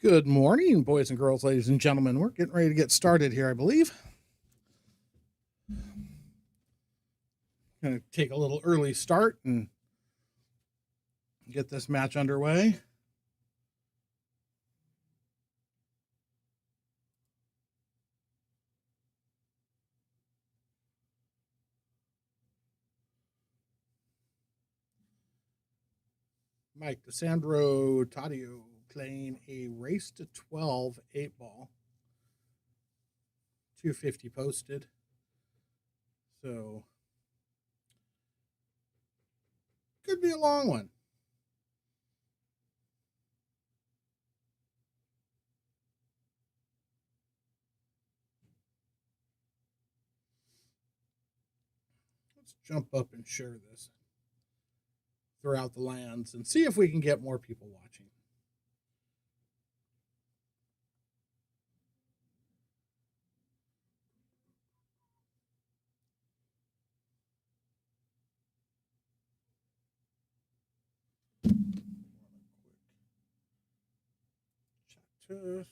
Good morning, boys and girls, ladies and gentlemen. We're getting ready to get started here, I believe. Going to take a little early start and get this match underway. Mike DeSandro, Tadio playing a race to 12 8-ball. 250 posted. So, could be a long one. Let's jump up and share this throughout the lands and see if we can get more people watching. Chat test.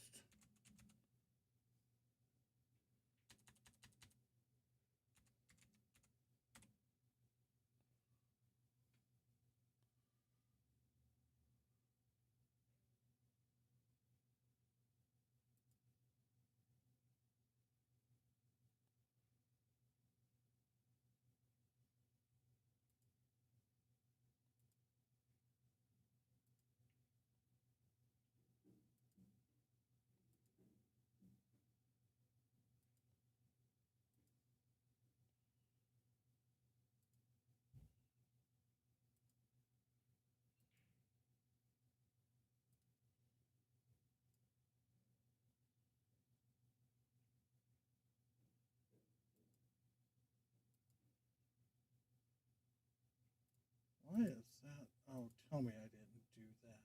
Why is that? Oh, tell me I didn't do that.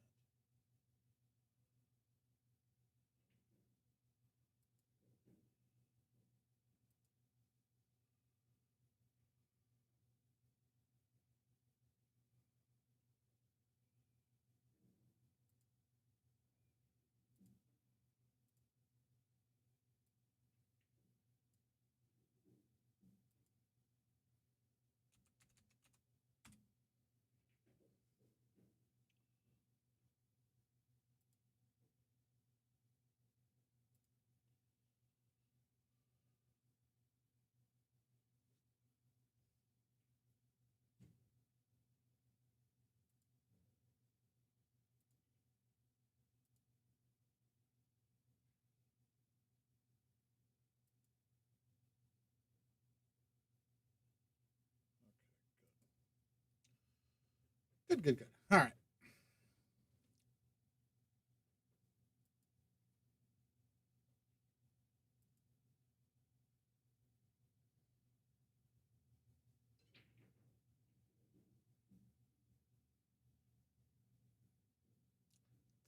Good, good, good. All right.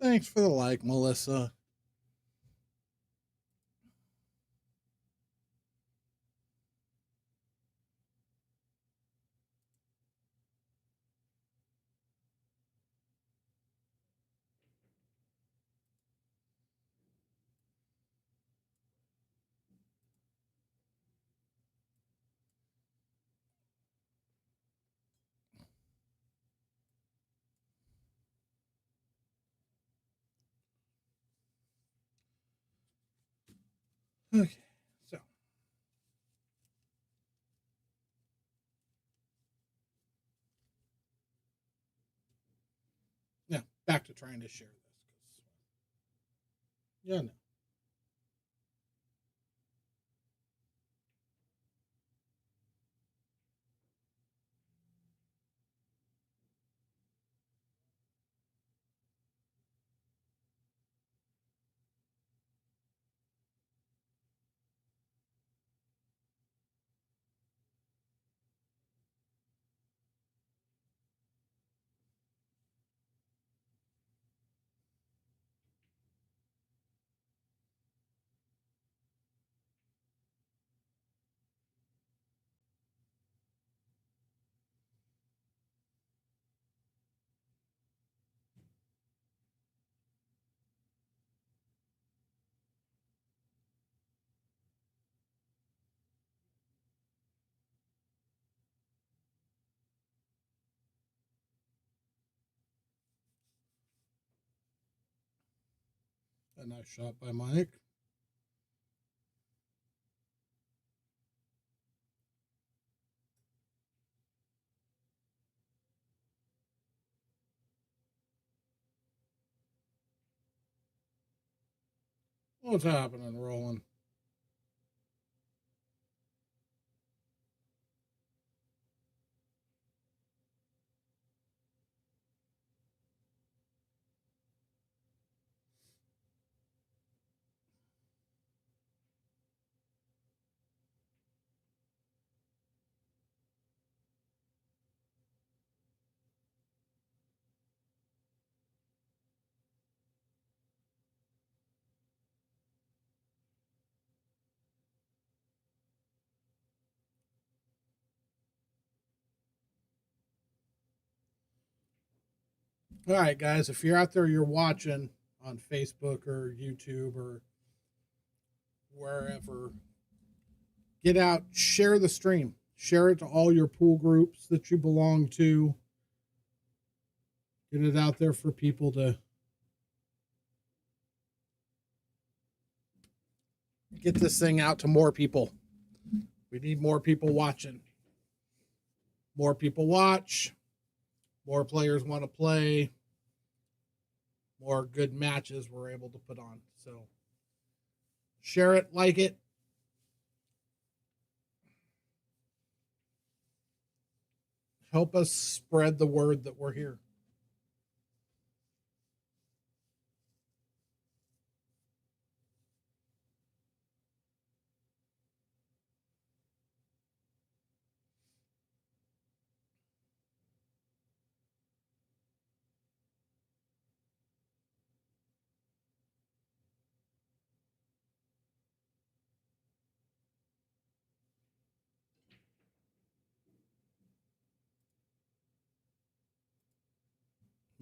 Thanks for the like, Melissa. Okay, so now back to trying to share this. Yeah, no. A nice shot by Mike. What's happening, Roland? All right, guys, if you're out there, you're watching on Facebook or YouTube or wherever, get out, share the stream, share it to all your pool groups that you belong to. Get it out there for people to get this thing out to more people. We need more people watching. More people watch, more players want to play, more good matches we're able to put on. So share it, like it. Help us spread the word that we're here.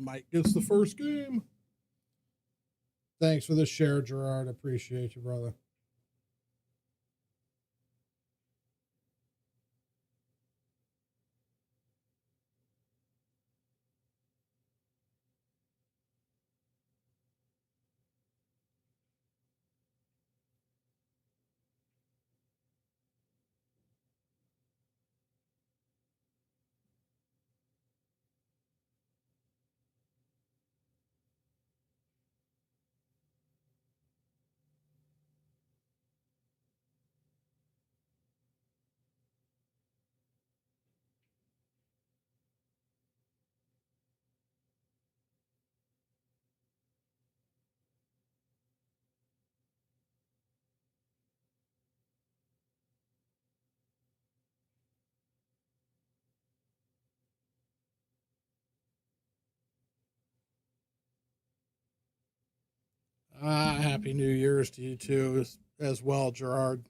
Mike gets the first game. Thanks for the share, Gerard. Appreciate you, brother. Happy New Year's to you too, as well, Gerard.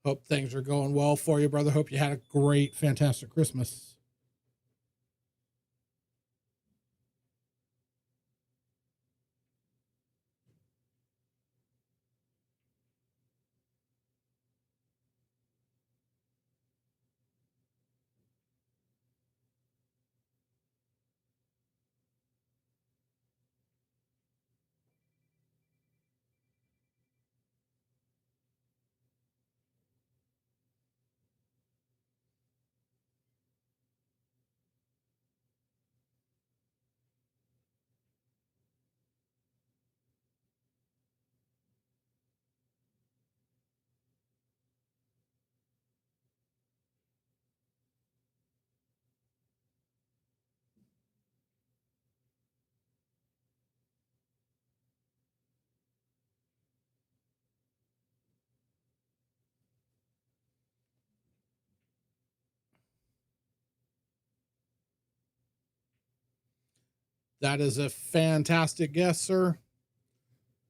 Hope things are going well for you, brother. Hope you had a great, fantastic Christmas. That is a fantastic guess, sir.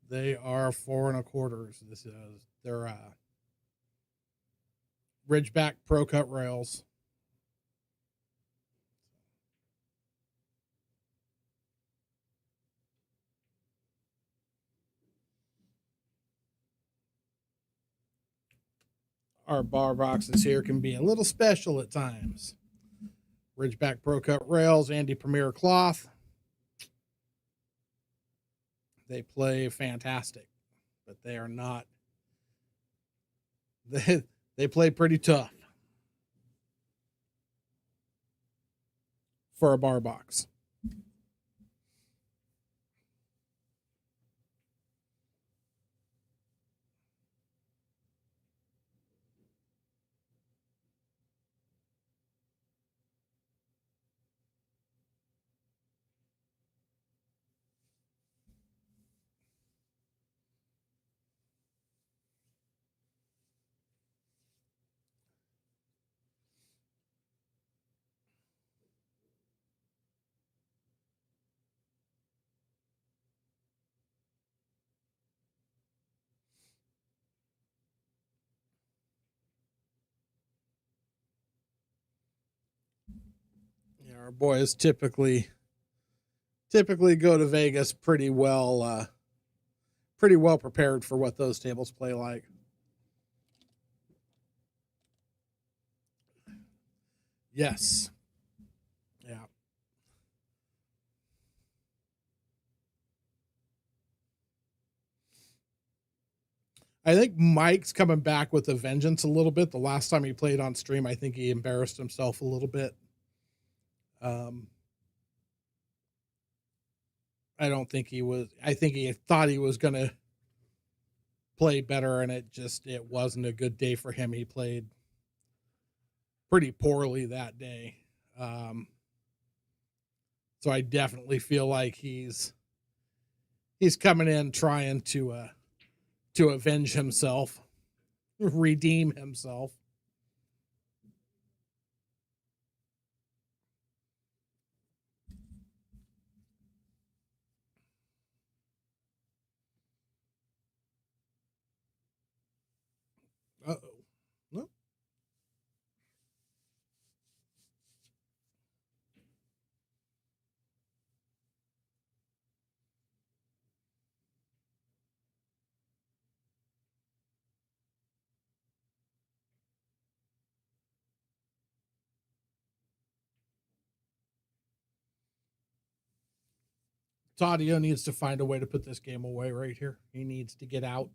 They are 4 1/4. This is their Ridgeback Pro Cut rails. Our bar boxes here can be a little special at times. Ridgeback Pro Cut rails, Andy Premier cloth. They play fantastic. but they are not. They play pretty tough for a bar box. Yeah, our boys typically go to Vegas pretty well prepared for what those tables play like. Yes. Yeah. I think Mike's coming back with a vengeance a little bit. The last time he played on stream, I think he embarrassed himself a little bit. Um, I don't think he was. I think he thought he was going to play better, and it wasn't a good day for him. He played pretty poorly that day. So I definitely feel like he's coming in trying to avenge himself, redeem himself. Uh oh. No. Tadio needs to find a way to put this game away right here. He needs to get out.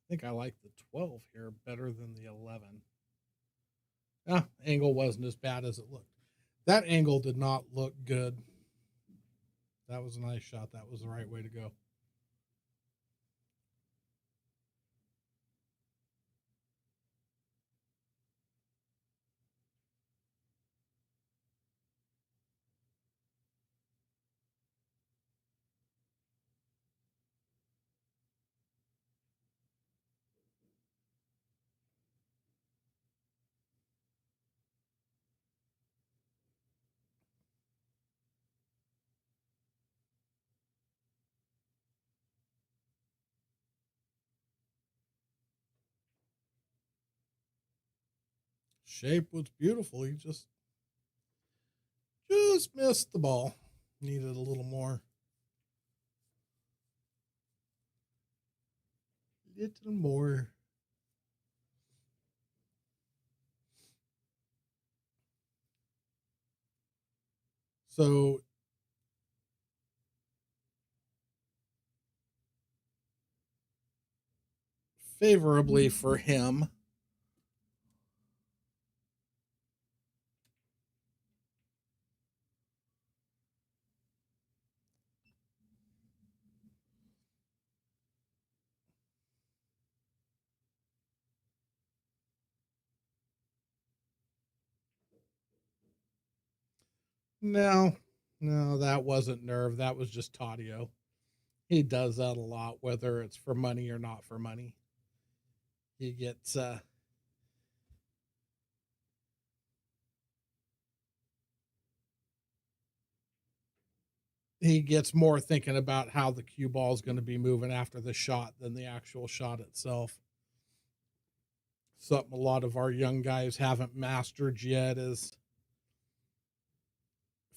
I think I like the 12 here better than the 11. Angle wasn't as bad as it looked. That angle did not look good. That was a nice shot. That was the right way to go. Shape was beautiful. He just missed the ball. Needed a little more. Little more. So favorably for him. No, no, that wasn't nerve. That was just Tadio. He does that a lot, whether it's for money or not for money. He gets more thinking about how the cue ball is going to be moving after the shot than the actual shot itself. Something a lot of our young guys haven't mastered yet is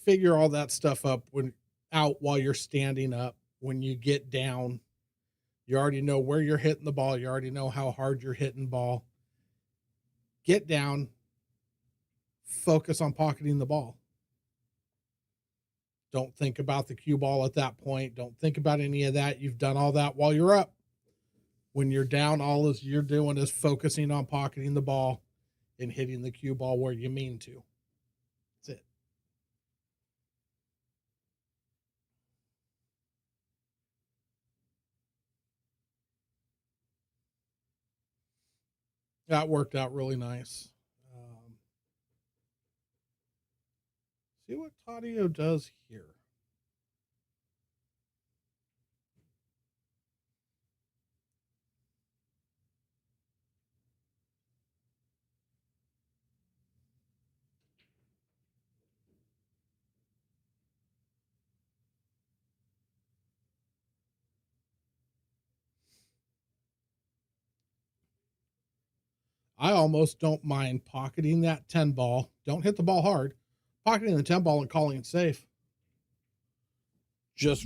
figure all that stuff up when out while you're standing up. When you get down, you already know where you're hitting the ball. You already know how hard you're hitting the ball. Get down, focus on pocketing the ball. Don't think about the cue ball at that point. Don't think about any of that. You've done all that while you're up. When you're down, all you're doing is focusing on pocketing the ball and hitting the cue ball where you mean to. That's it. That worked out really nice. See what Tadio does here. I almost don't mind pocketing that 10 ball. Don't hit the ball hard. Pocketing the 10 ball and calling it safe. Just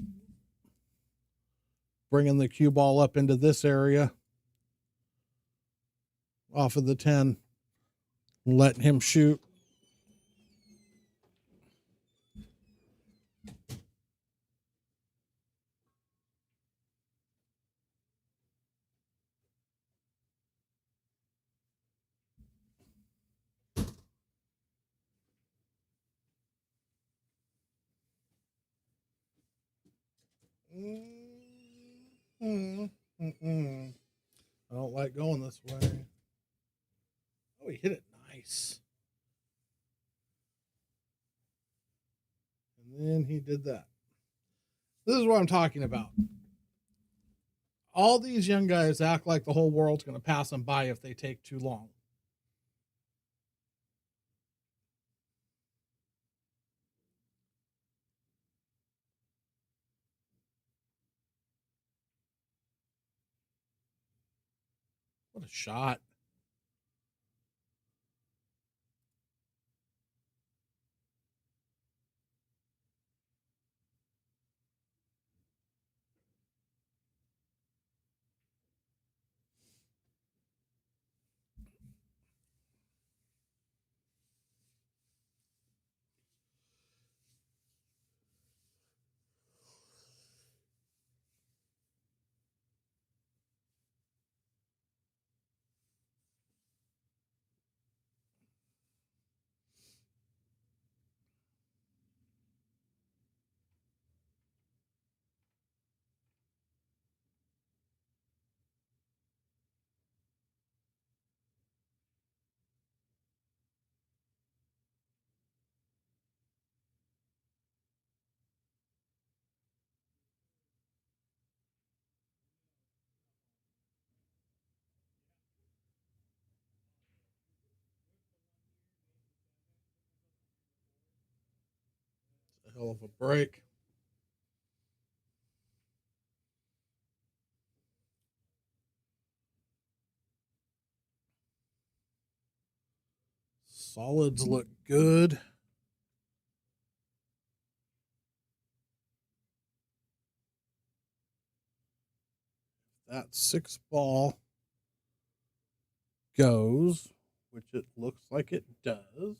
bringing the cue ball up into this area off of the 10, letting him shoot. I don't like going this way. Oh, he hit it nice. And then he did that. This is what I'm talking about. All these young guys act like the whole world's going to pass them by if they take too long. What a shot. A hell of a break. Solids look good. That 6 ball goes, which it looks like it does.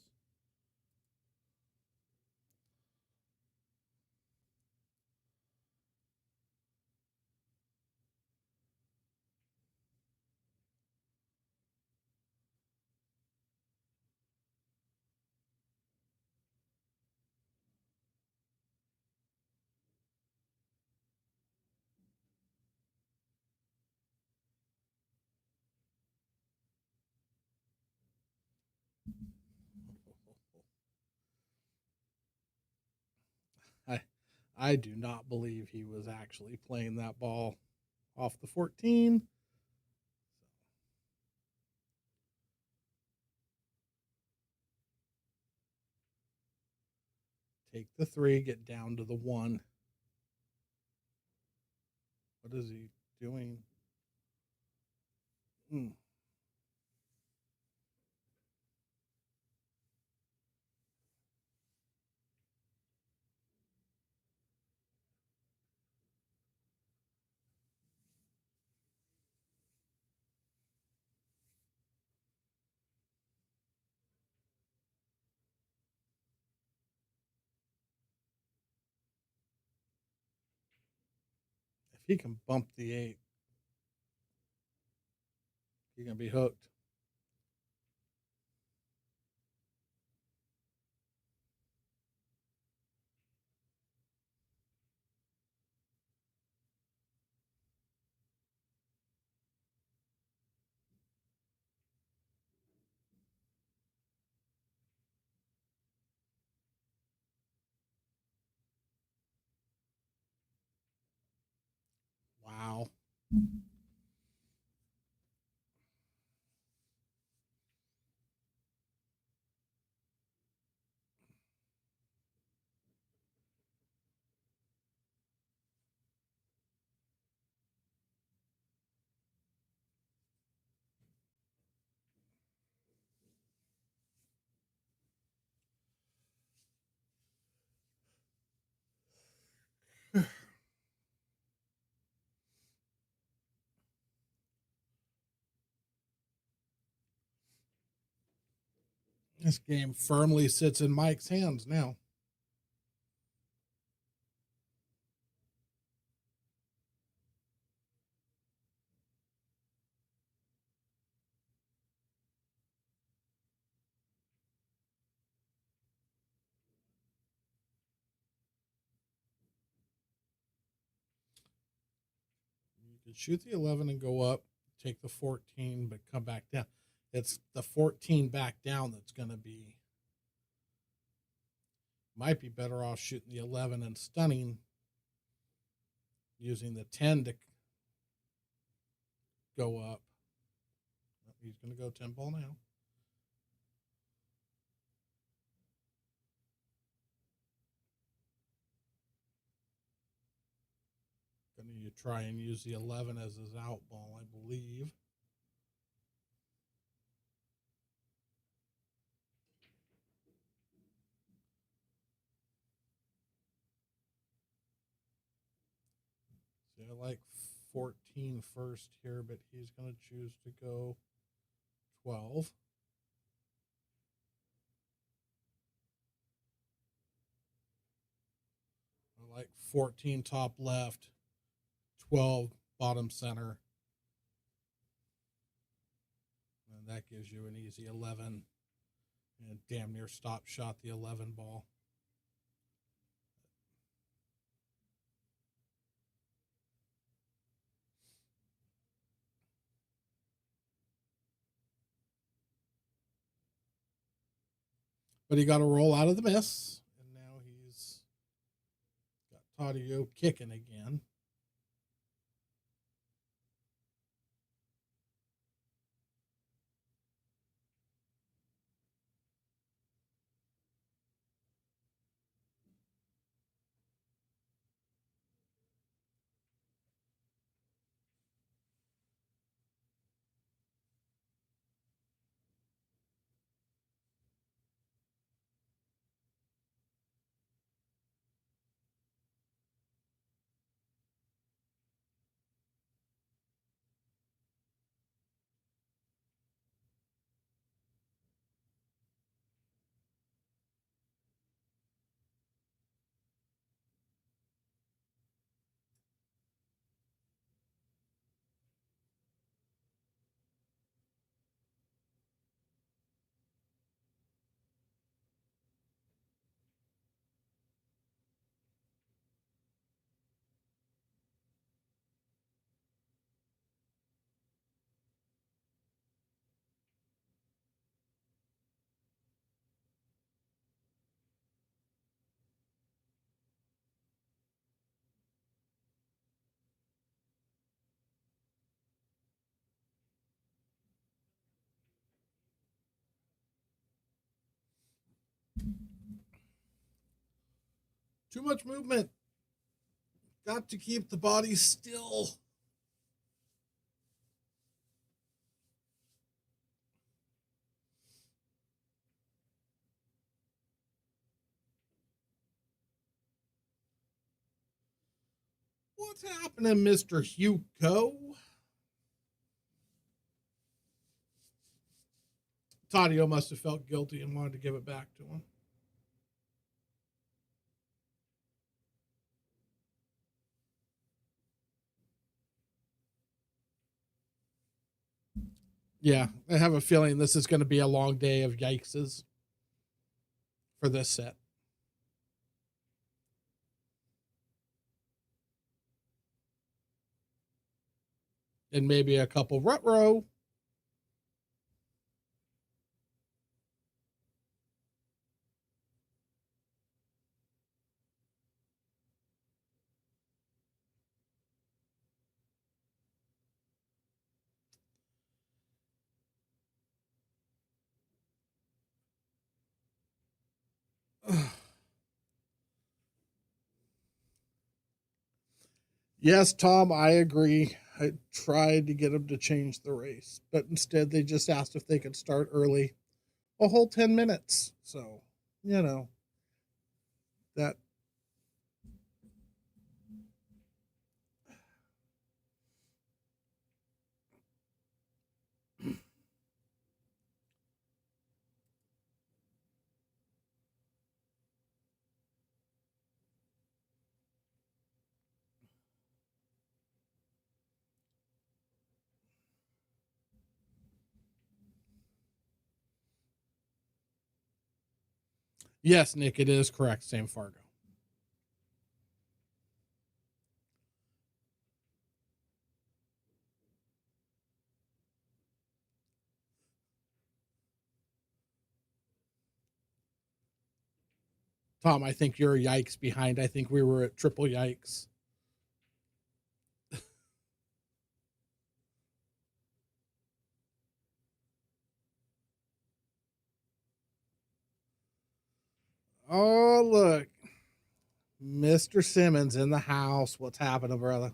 I I do not believe he was actually playing that ball off the 14. Take the 3, get down to the 1. What is he doing? Hmm. If he can bump the 8, he's going to be hooked. Wow. This game firmly sits in Mike's hands now. You can shoot the 11 and go up, take the 14, but come back down. It's the 14 back down that's going to be. Might be better off shooting the 11 and stunning, using the 10 to go up. He's going to go 10 ball now. Going to try and use the 11 as his out ball, I believe. See, I like 14 first here, but he's going to choose to go 12. I like 14 top left, 12 bottom center. And that gives you an easy 11. And damn near stop shot the 11 ball. But he got a roll out of the miss. And now he's got Tadio kicking again. Too much movement. Got to keep the body still. What's happening, Mr. Hugo? Tadio must have felt guilty and wanted to give it back to him. Yeah, I have a feeling this is going to be a long day of yikeses for this set. And maybe a couple rut-row. Yes, Tom, I agree. I tried to get them to change the race, but instead they just asked if they could start early, a whole 10 minutes. So, you know, that. Yes, Nick, it is correct. Same Fargo. Tom, I think you're yikes behind. I think we were at triple yikes. Oh, look. Mr. Simmons in the house. What's happening, brother?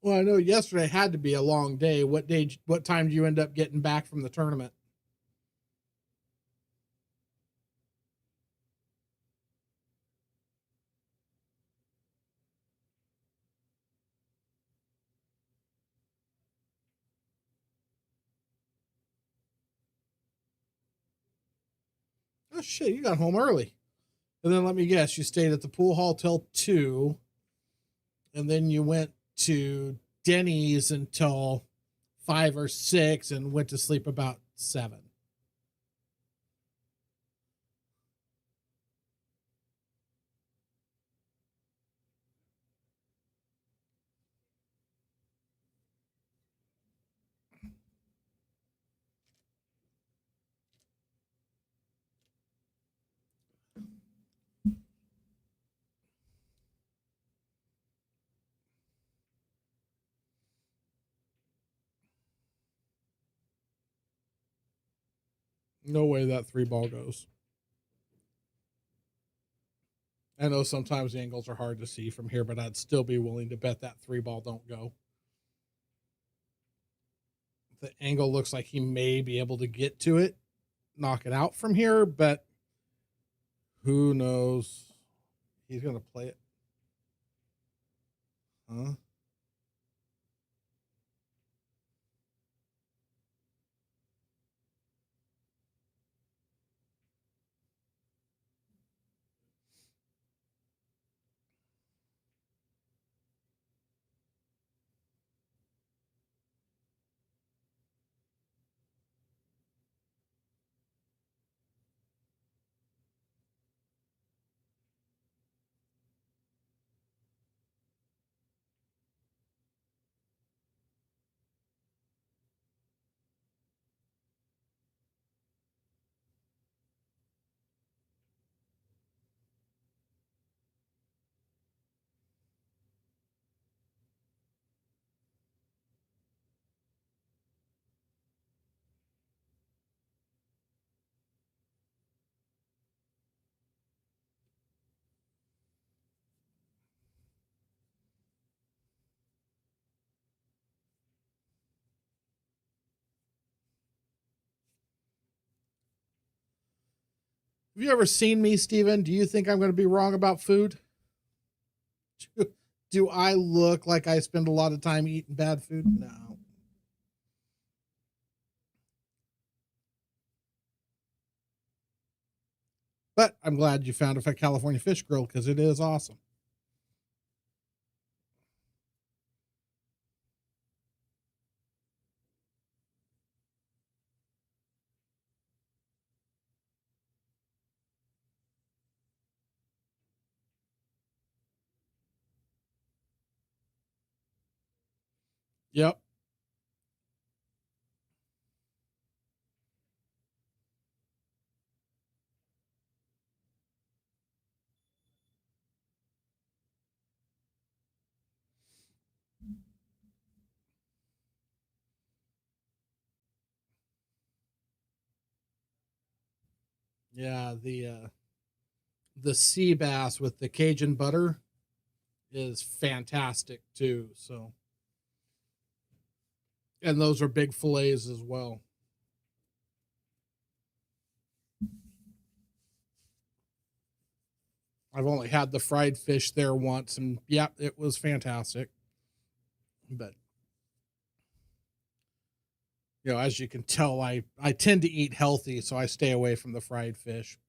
Well, I know yesterday had to be a long day. What time did you end up getting back from the tournament? Oh shit, you got home early. And then let me guess, you stayed at the pool hall till 2, and then you went to Denny's until 5 or 6 and went to sleep about 7. No way that 3 ball goes. I know sometimes the angles are hard to see from here, but I'd still be willing to bet that 3 ball don't go. The angle looks like he may be able to get to it, knock it out from here, but who knows? He's going to play it. Huh? Have you ever seen me, Steven? Do you think I'm going to be wrong about food? Do I look like I spend a lot of time eating bad food? No. But I'm glad you found a California fish grill because it is awesome. Yep. Yeah, the sea bass with the Cajun butter is fantastic too. So, and those are big fillets as well. I've only had the fried fish there once, and yeah, it was fantastic. But as you can tell, I tend to eat healthy, so I stay away from the fried fish.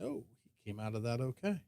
Oh, he came out of that okay.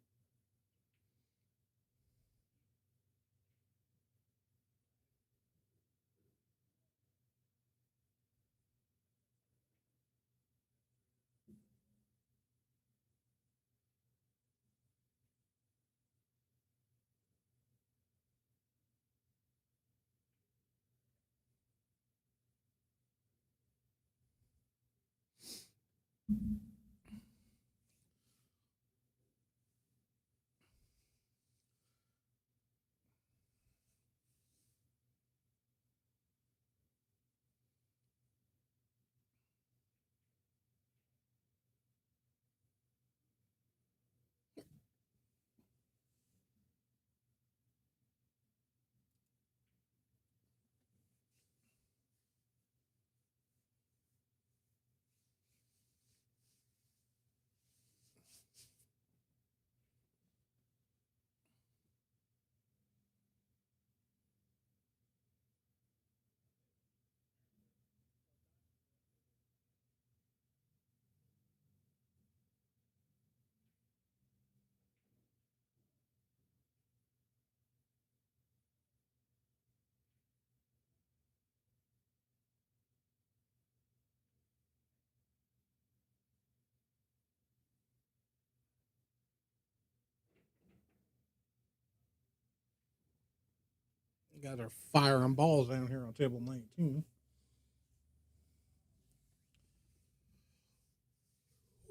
We got our fire and balls down here on table 19.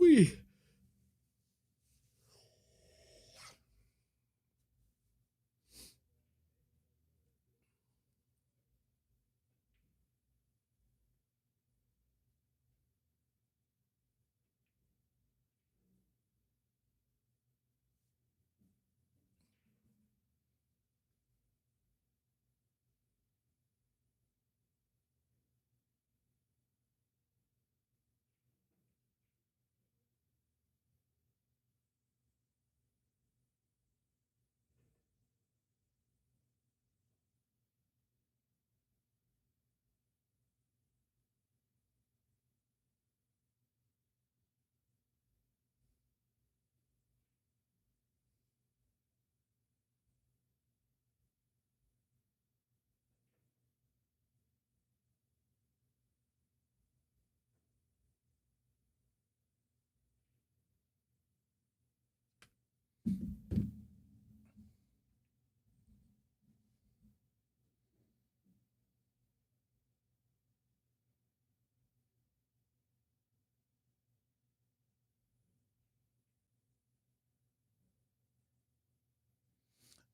We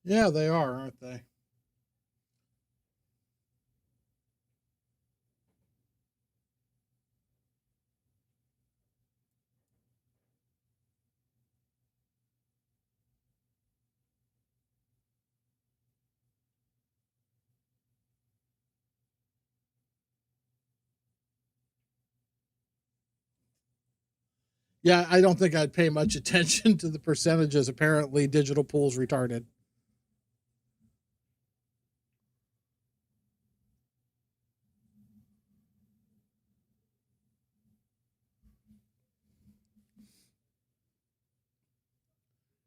Yeah, they are, aren't they? Yeah, I don't think I'd pay much attention to the percentages. Apparently, digital pool's retarded.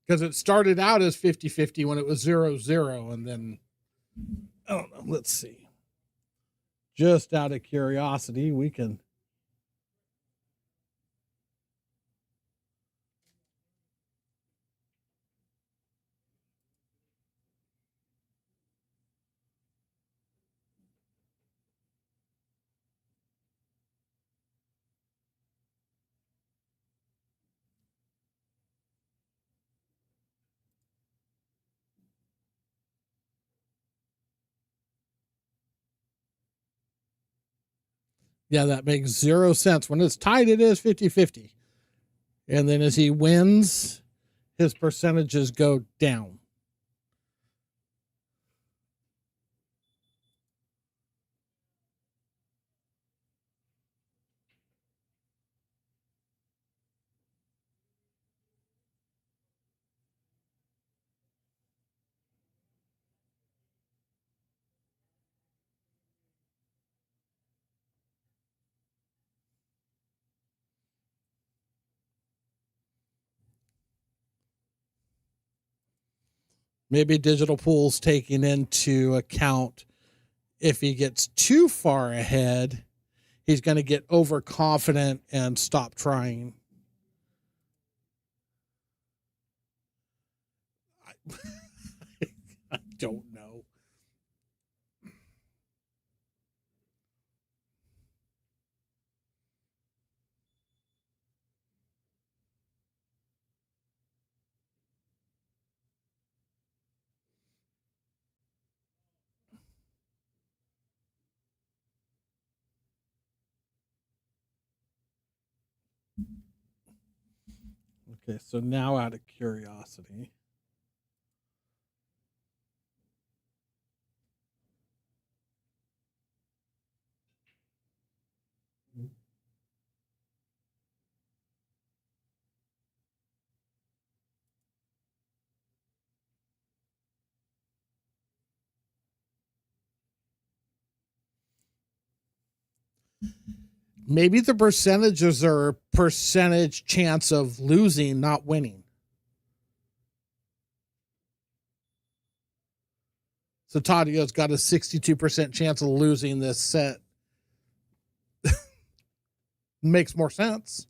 Because it started out as 50-50 when it was 0-0. And then, I don't know. Let's see. Just out of curiosity, we can. Yeah, that makes zero sense. When it's tied, it is 50-50. And then as he wins, his percentages go down. Maybe digital pool's taking into account if he gets too far ahead, he's going to get overconfident and stop trying. I don't know. Okay, so now out of curiosity, maybe the percentages are percentage chance of losing, not winning. So Tadio's got a 62% chance of losing this set. Makes more sense.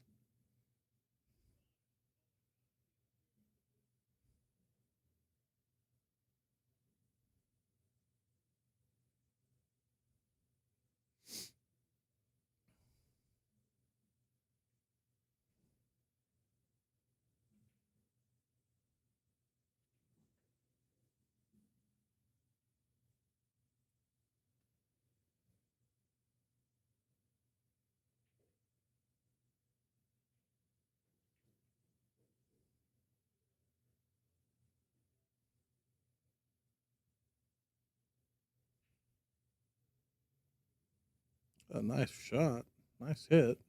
A nice shot. Nice hit.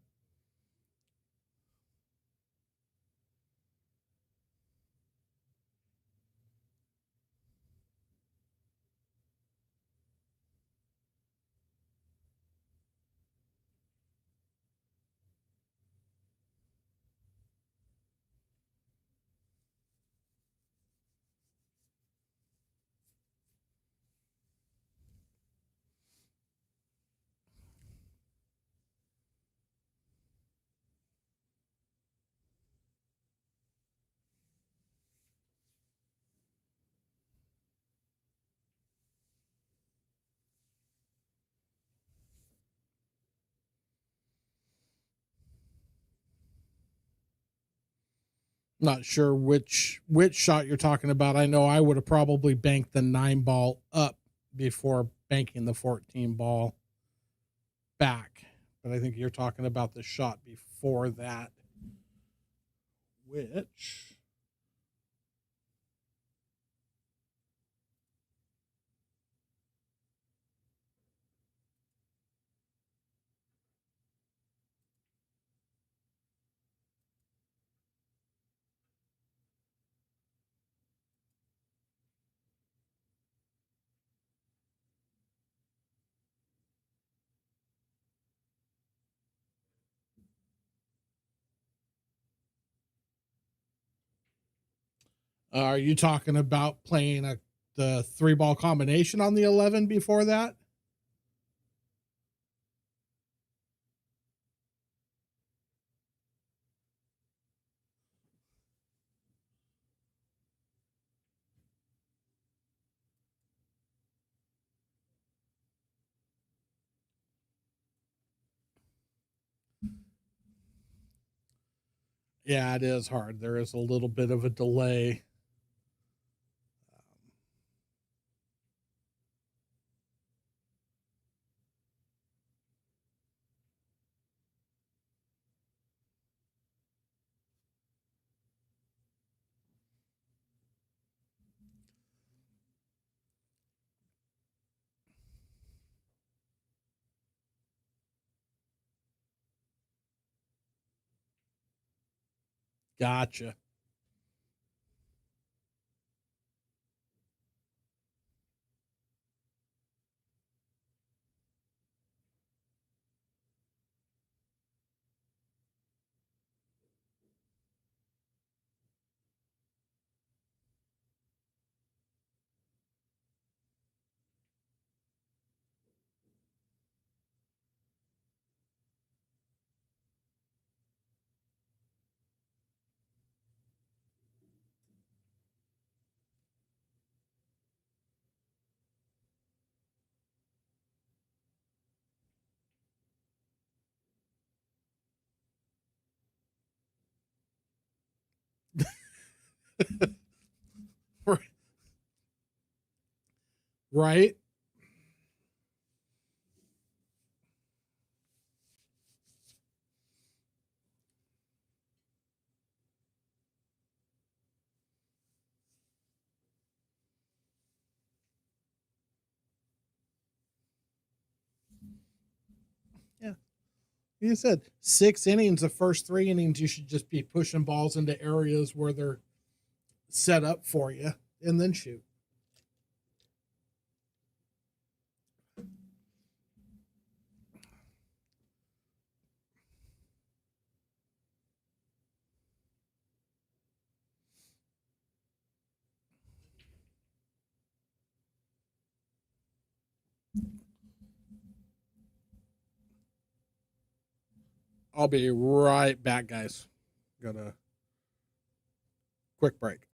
Not sure which shot you're talking about. I know I would have probably banked the 9 ball up before banking the 14 ball back. But I think you're talking about the shot before that, which are you talking about playing the 3 ball combination on the 11 before that? Yeah, it is hard. There is a little bit of a delay. Gotcha. Right? Yeah. You said 6 innings, the first 3 innings, you should just be pushing balls into areas where they're set up for you and then shoot. I'll be right back, guys. Got a quick break.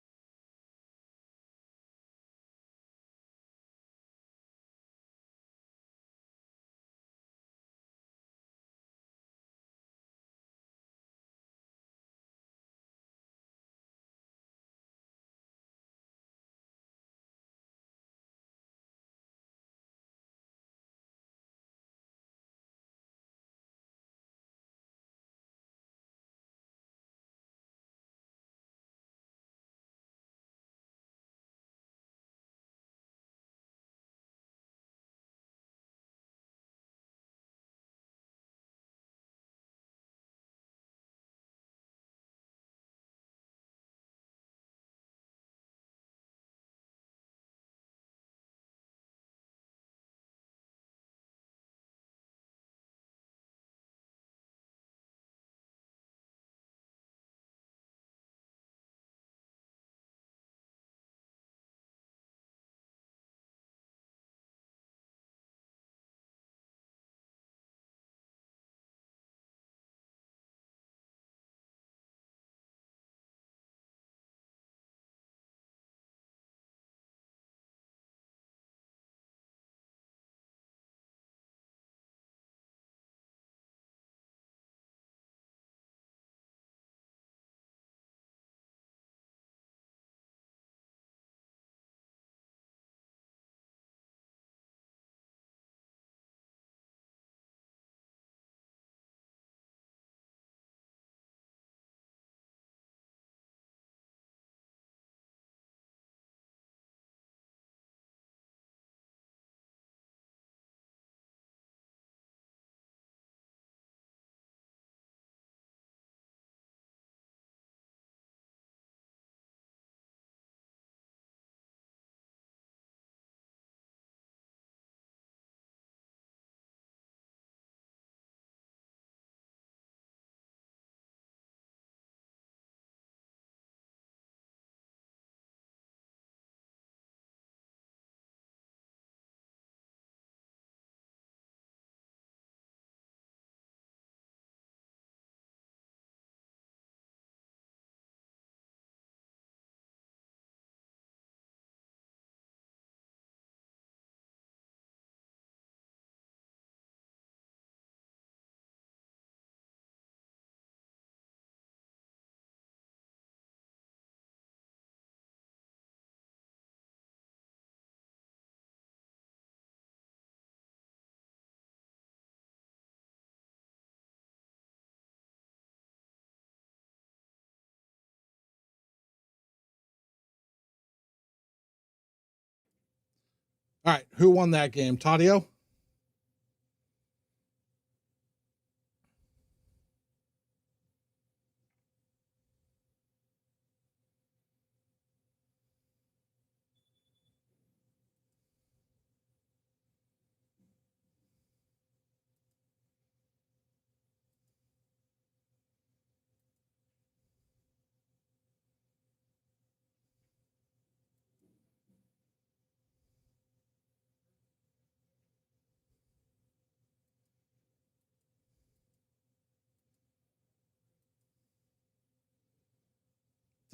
All right, who won that game? Tadio?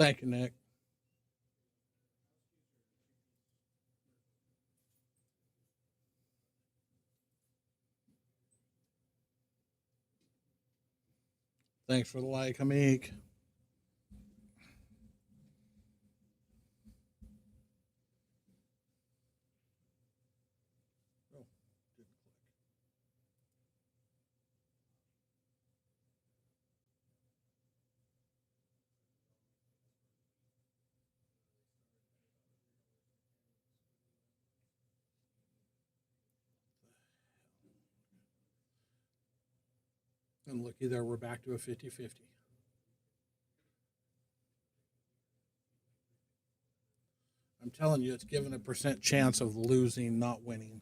Thank you, Nick. Thanks for the like, Hamik. And looky there, we're back to a 50-50. I'm telling you, it's given a percent chance of losing, not winning.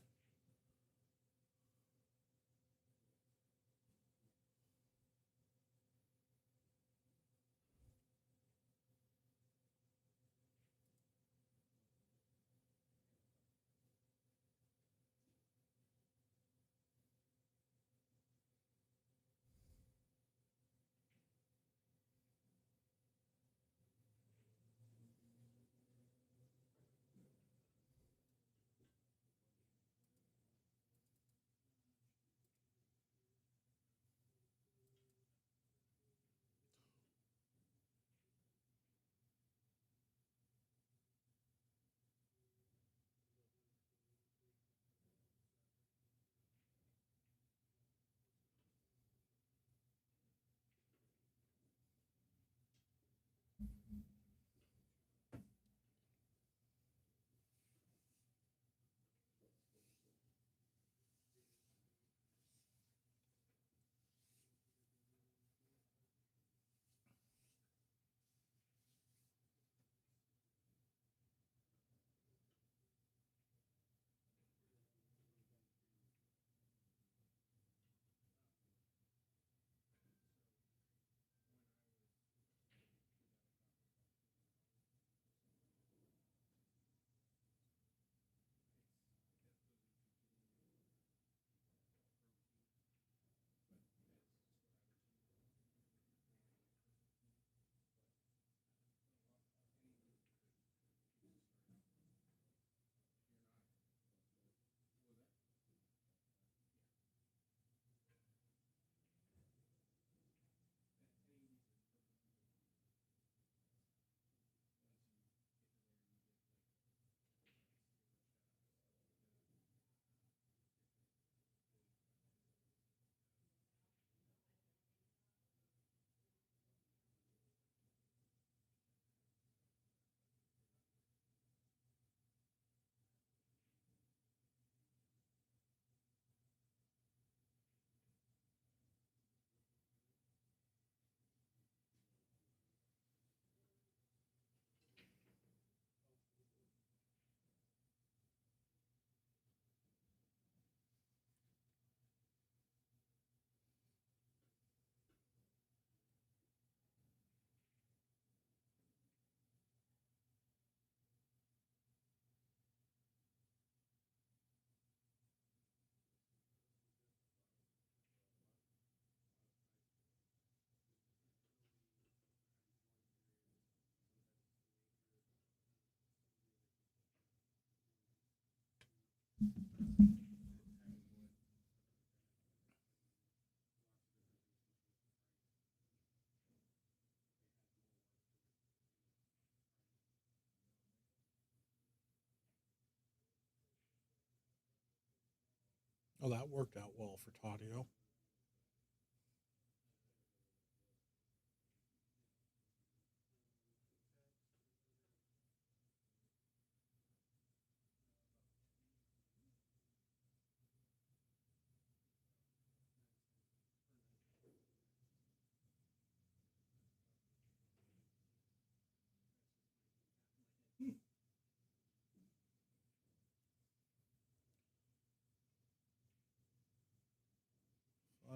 Oh, that worked out well for Tadio.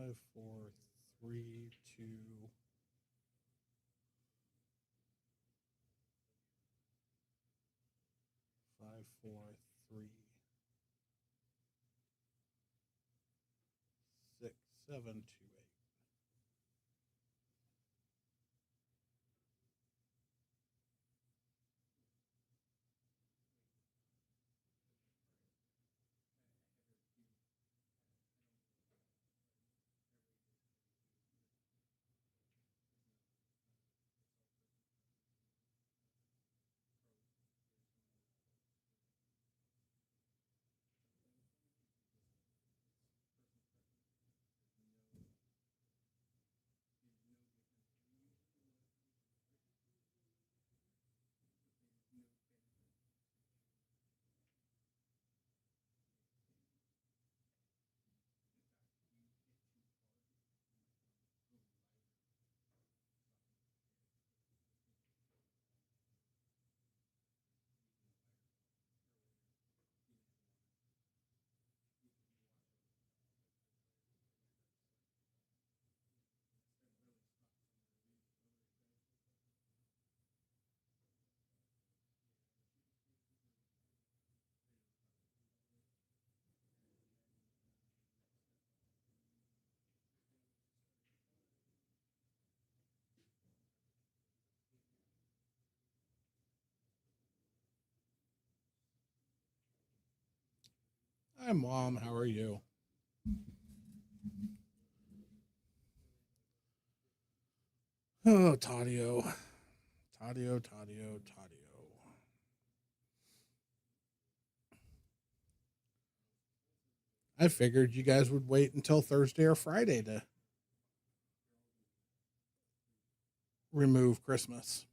5, 4, 3, 2. 5, 4, 3, 6, 7, 2, 8. Hi, Mom. How are you? Oh, Tadio. Tadio. I figured you guys would wait until Thursday or Friday to remove Christmas.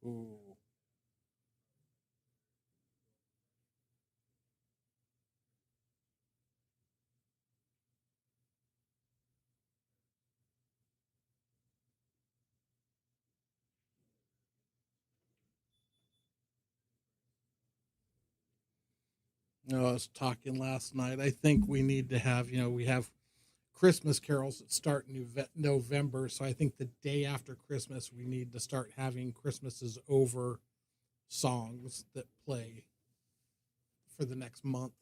Ooh. I was talking last night. I think we need to have, we have Christmas carols that start in November. So I think the day after Christmas, we need to start having Christmases over songs that play for the next month.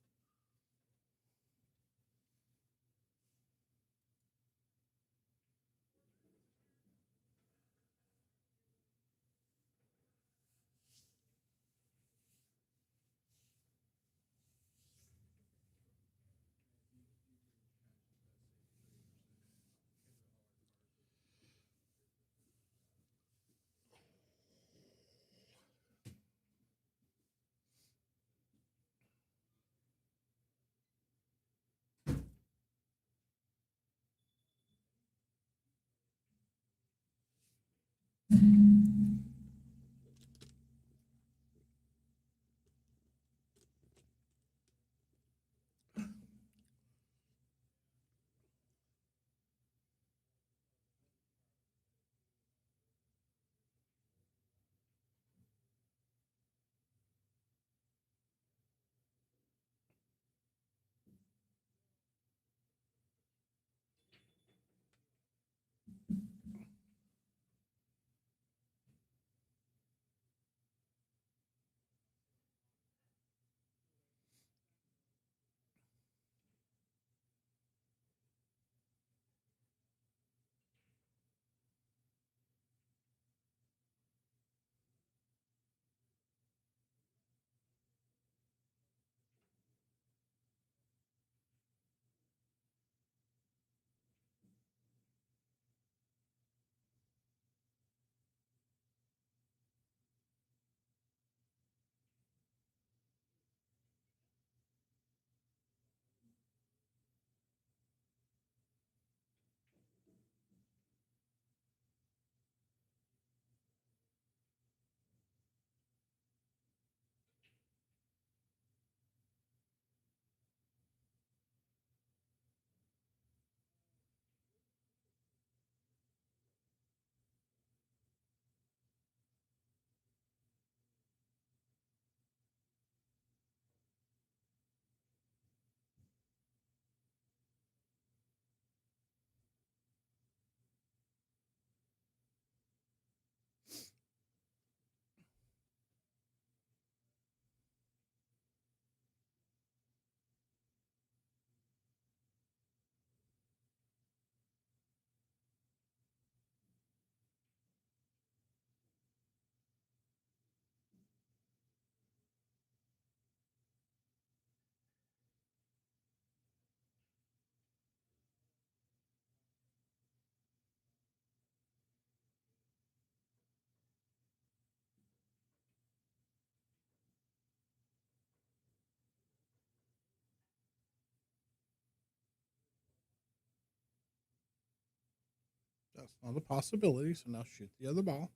That's not a possibility. So now shoot the other ball.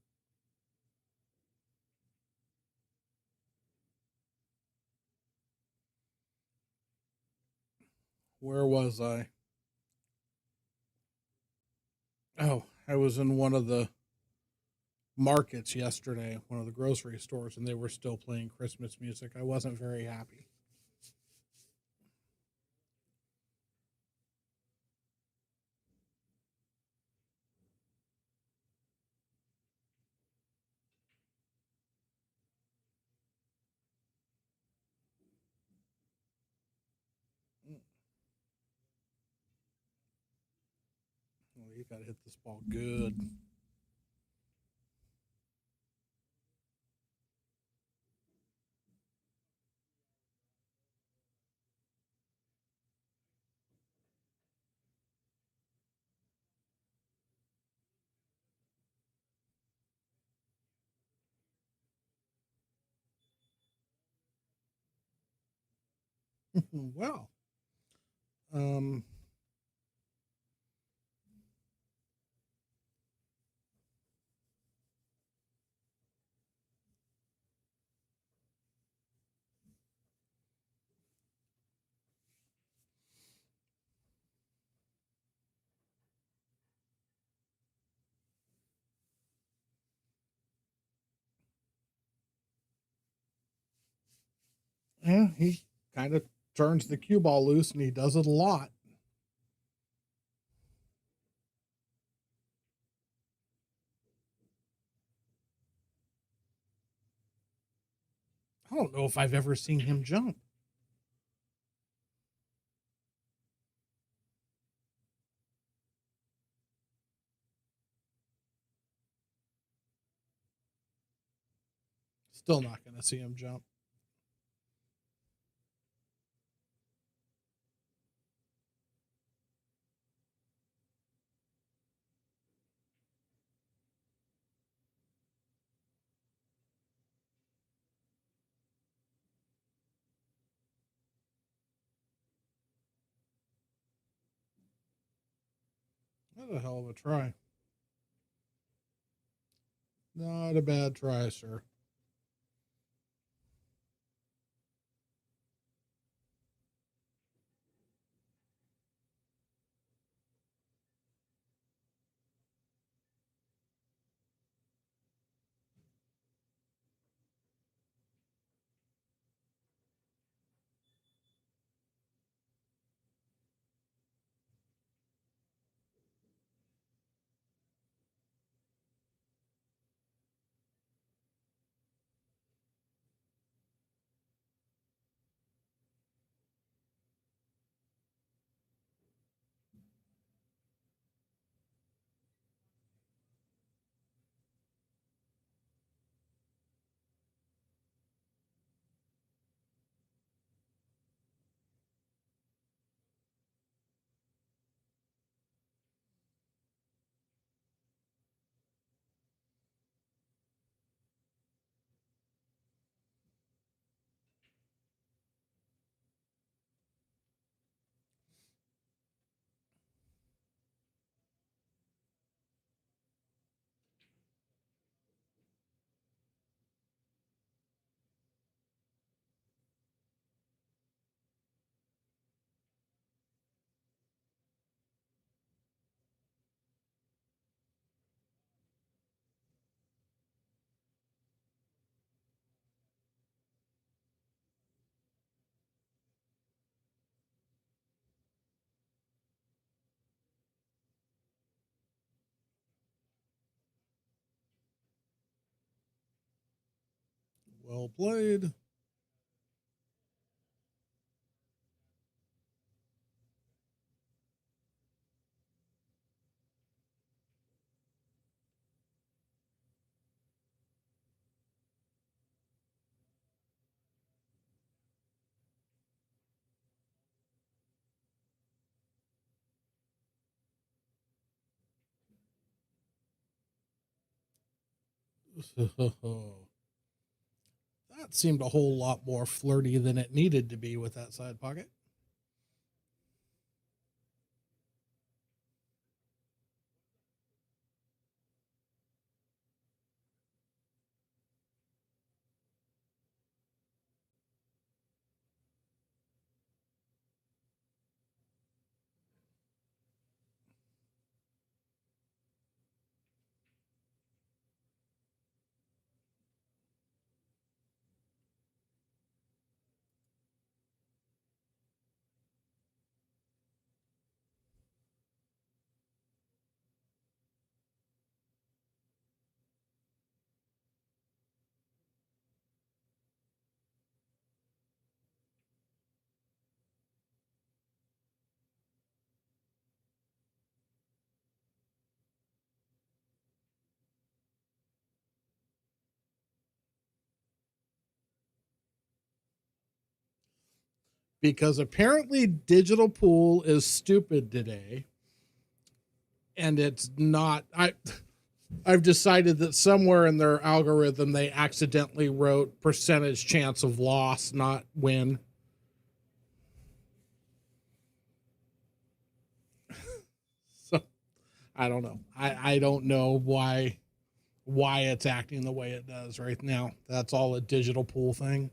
Where was I? Oh, I was in one of the markets yesterday, one of the grocery stores, and they were still playing Christmas music. I wasn't very happy. Oh, you got to hit this ball good. Well, um, yeah, he kind of turns the cue ball loose, and he does it a lot. I don't know if I've ever seen him jump. Still not going to see him jump. That's a hell of a try. Not a bad try, sir. Well played. That seemed a whole lot more flirty than it needed to be with that side pocket. because apparently digital pool is stupid today, and it's not. I've decided that somewhere in their algorithm they accidentally wrote percentage chance of loss, not win. So I don't know. I don't know why it's acting the way it does right now. That's all a digital pool thing.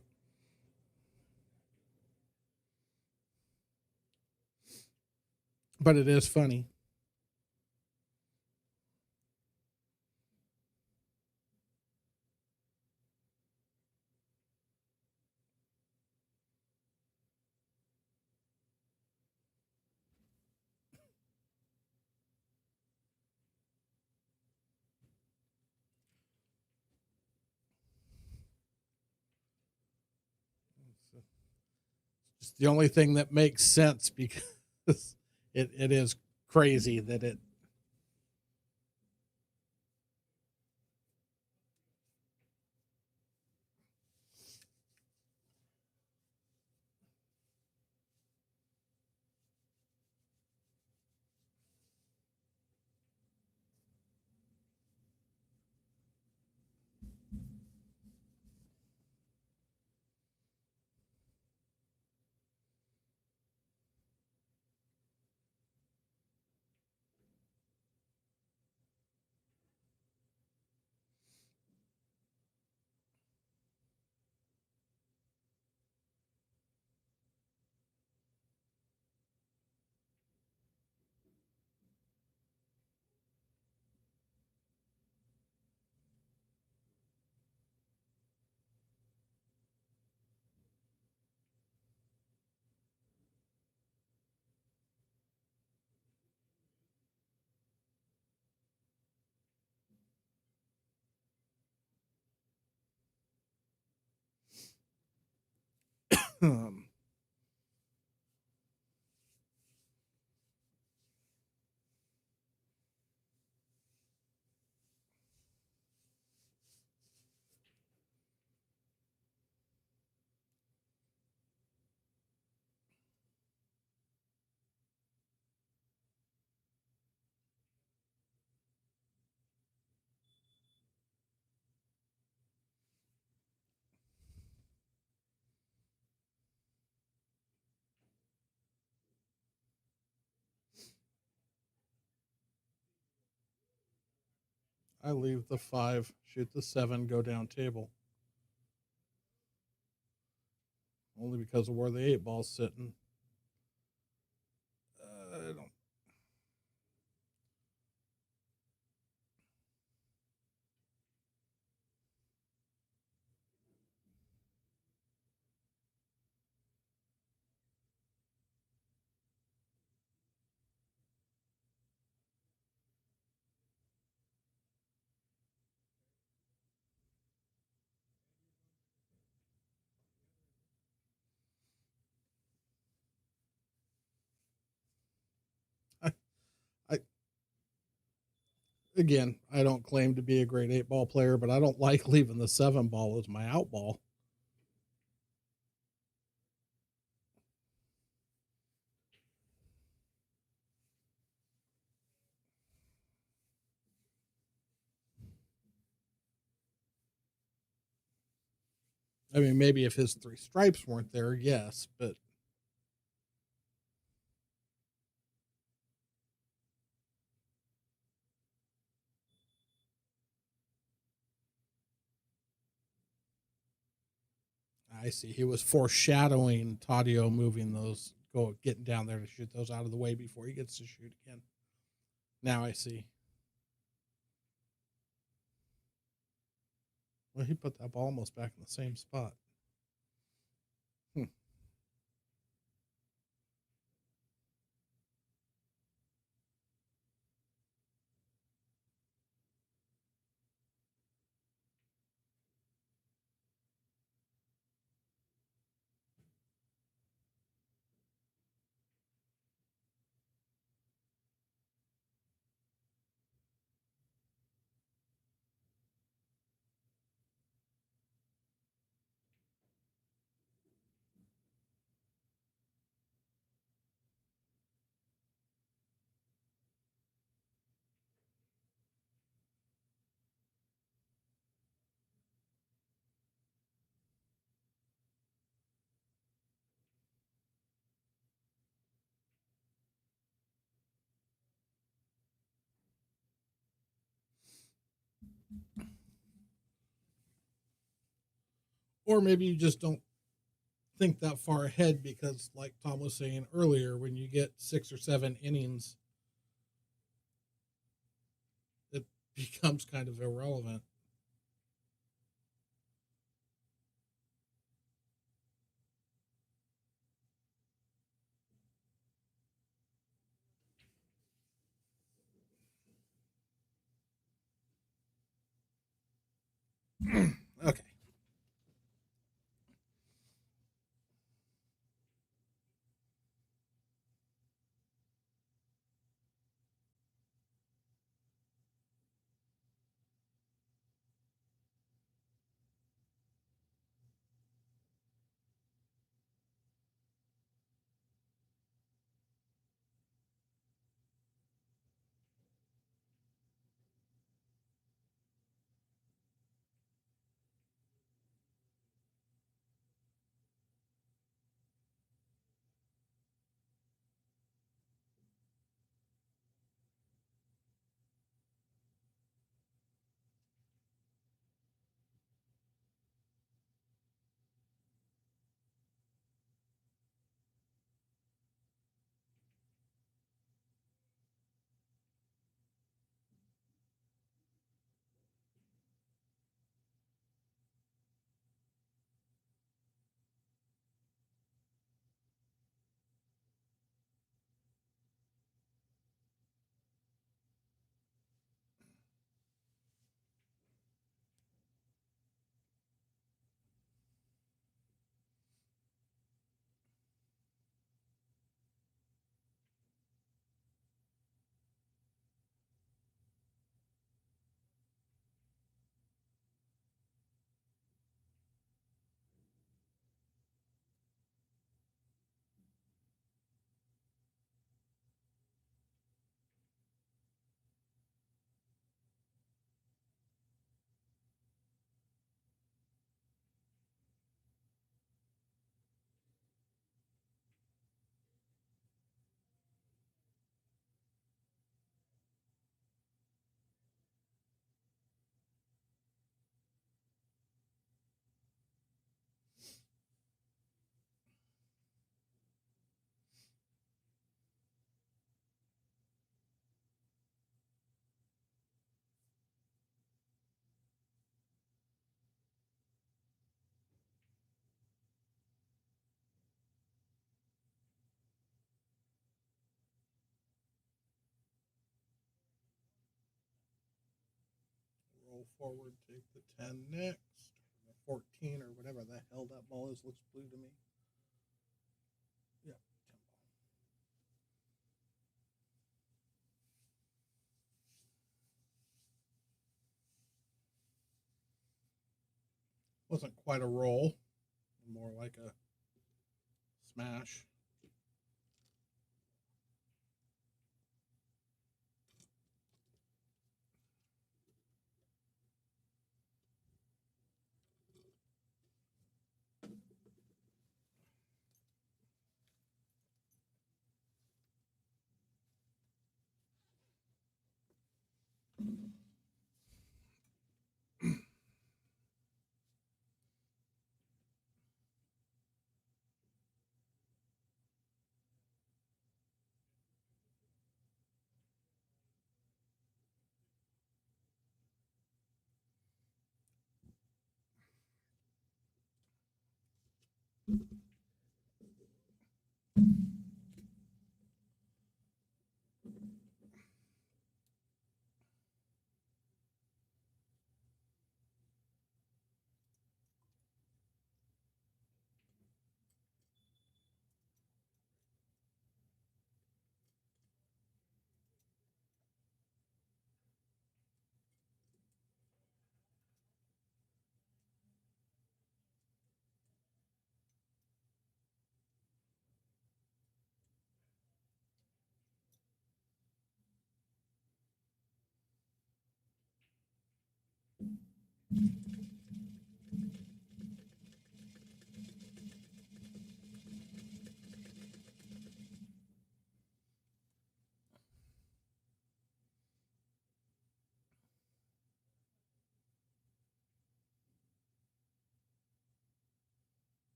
But it is funny. It's the only thing that makes sense because it is crazy that it. I leave the 5, shoot the 7, go down table. Only because of where the 8 ball's sitting. I don't. I, I again, I don't claim to be a great 8 ball player, but I don't like leaving the 7 ball as my out ball. I mean, maybe if his 3 stripes weren't there, yes, but I see. He was foreshadowing Tadio moving those, getting down there to shoot those out of the way before he gets to shoot again. Now I see. Well, he put that ball almost back in the same spot. Hmm. Or maybe you just don't think that far ahead because, like Tom was saying earlier, when you get 6 or 7 innings, it becomes kind of irrelevant. Okay. Roll forward, take the 10 next. The 14 or whatever the hell that ball is looks blue to me. Yeah, 10 ball. Wasn't quite a roll, more like a smash.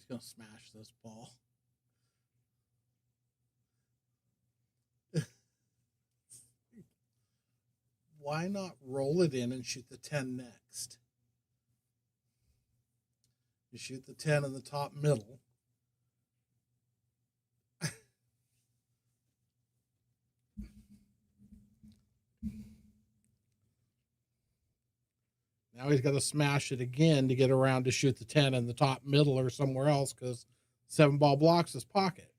gonna smash this ball. Why not roll it in and shoot the 10 next? You shoot the 10 in the top middle. Now he's got to smash it again to get around to shoot the 10 in the top middle or somewhere else because 7-ball blocks his pocket.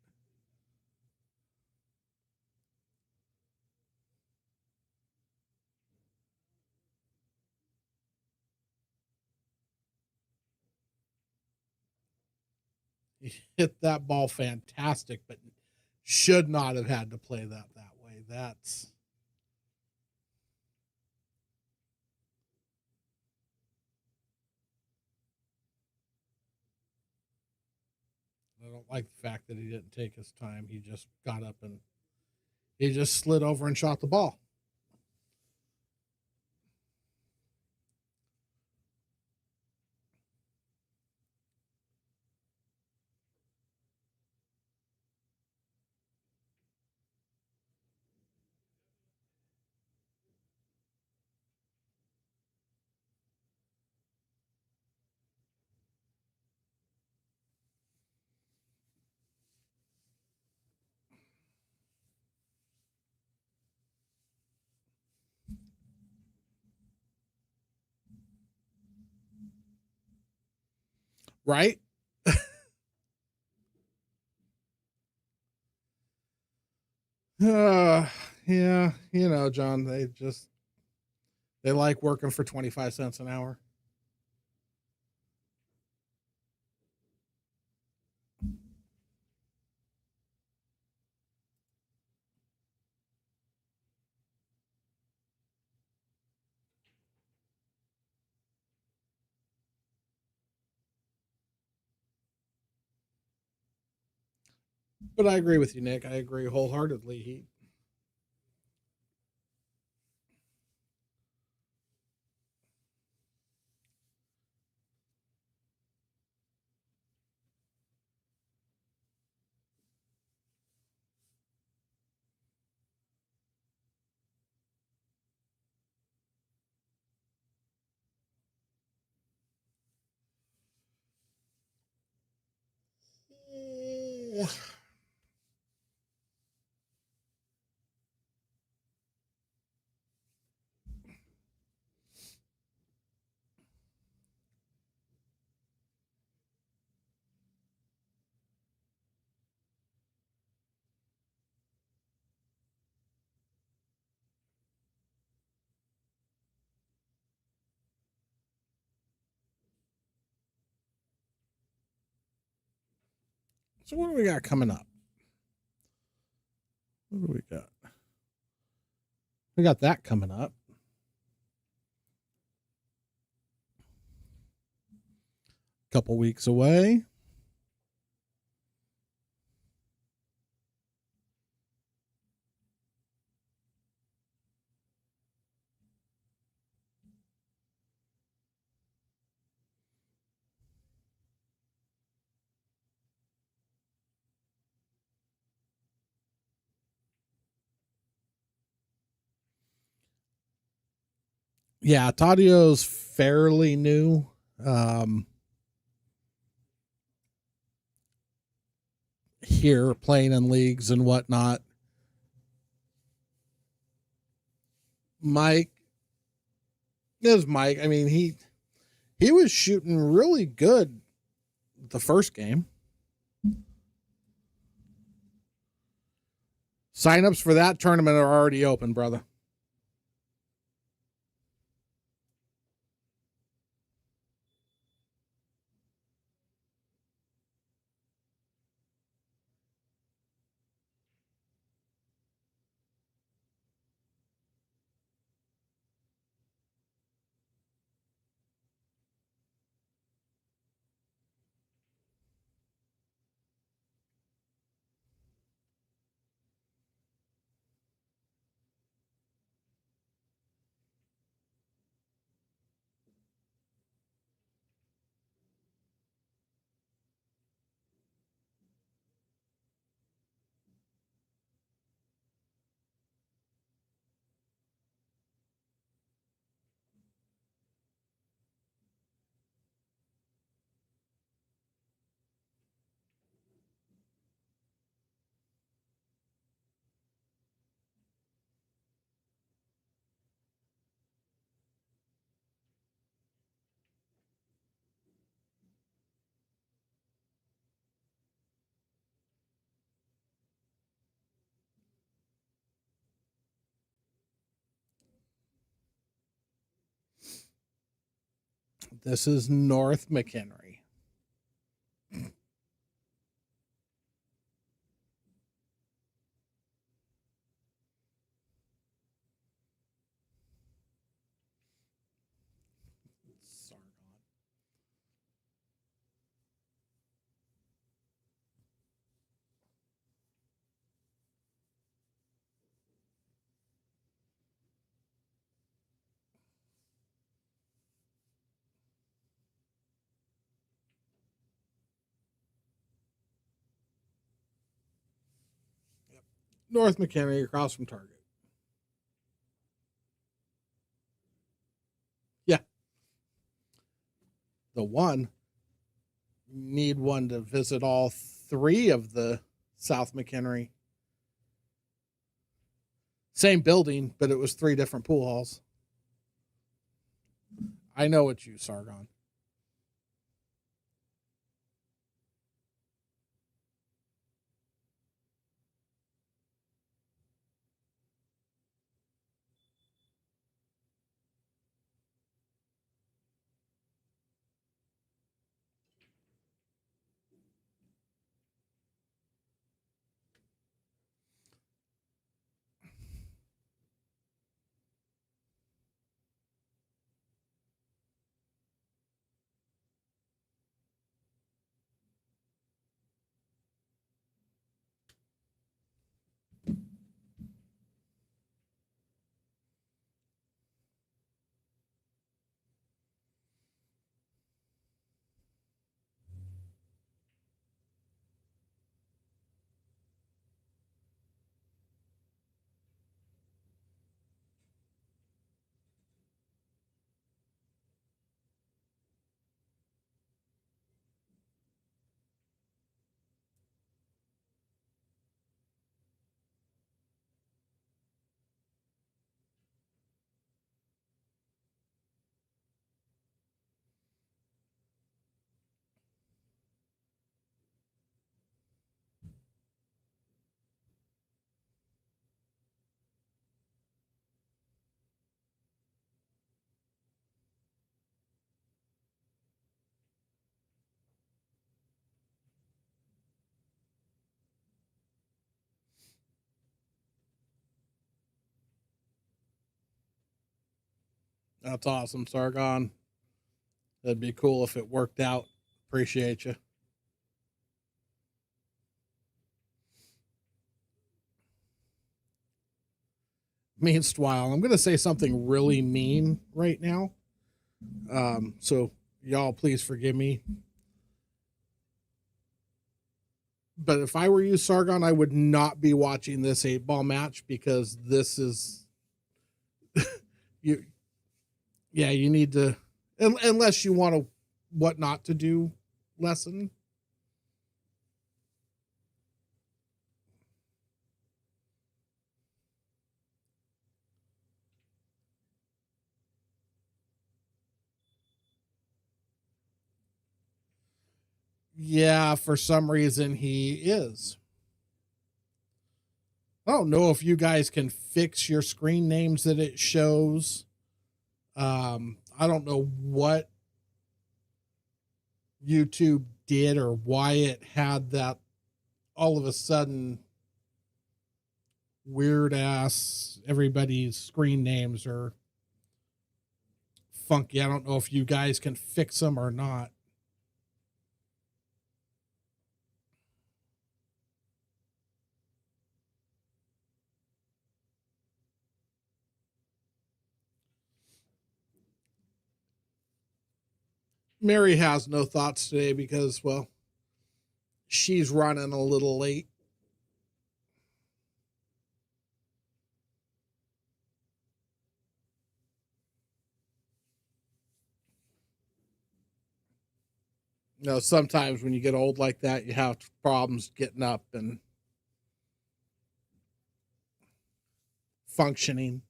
He hit that ball fantastic, but should not have had to play that way. That's. I don't like the fact that he didn't take his time. He just got up and he just slid over and shot the ball. Right? Yeah, John, they like working for 25 cents an hour. But I agree with you, Nick. I agree wholeheartedly. So what do we got coming up? What do we got? We got that coming up. A couple weeks away. Yeah, Tadio's fairly new. Here playing in leagues and whatnot. Mike is Mike. I mean, he was shooting really good the first game. Signups for that tournament are already open, brother. This is North McHenry. Sargon. Yep. North McHenry across from Target. Yeah. The one need one to visit all three of the South McHenry. Same building, but it was three different pool halls. I know it's you, Sargon. That's awesome, Sargon. That'd be cool if it worked out. Appreciate you. Meanwhile, I'm going to say something really mean right now. So, y'all, please forgive me. But if I were you, Sargon, I would not be watching this 8-ball match because this is you. Yeah, you need to, unless you want to, what not to do lesson. Yeah, for some reason he is. I don't know if you guys can fix your screen names that it shows. I don't know what YouTube did or why it had that all of a sudden weird ass everybody's screen names are funky. I don't know if you guys can fix them or not. Mary has no thoughts today because, well, she's running a little late. You know, sometimes when you get old like that, you have problems getting up and functioning.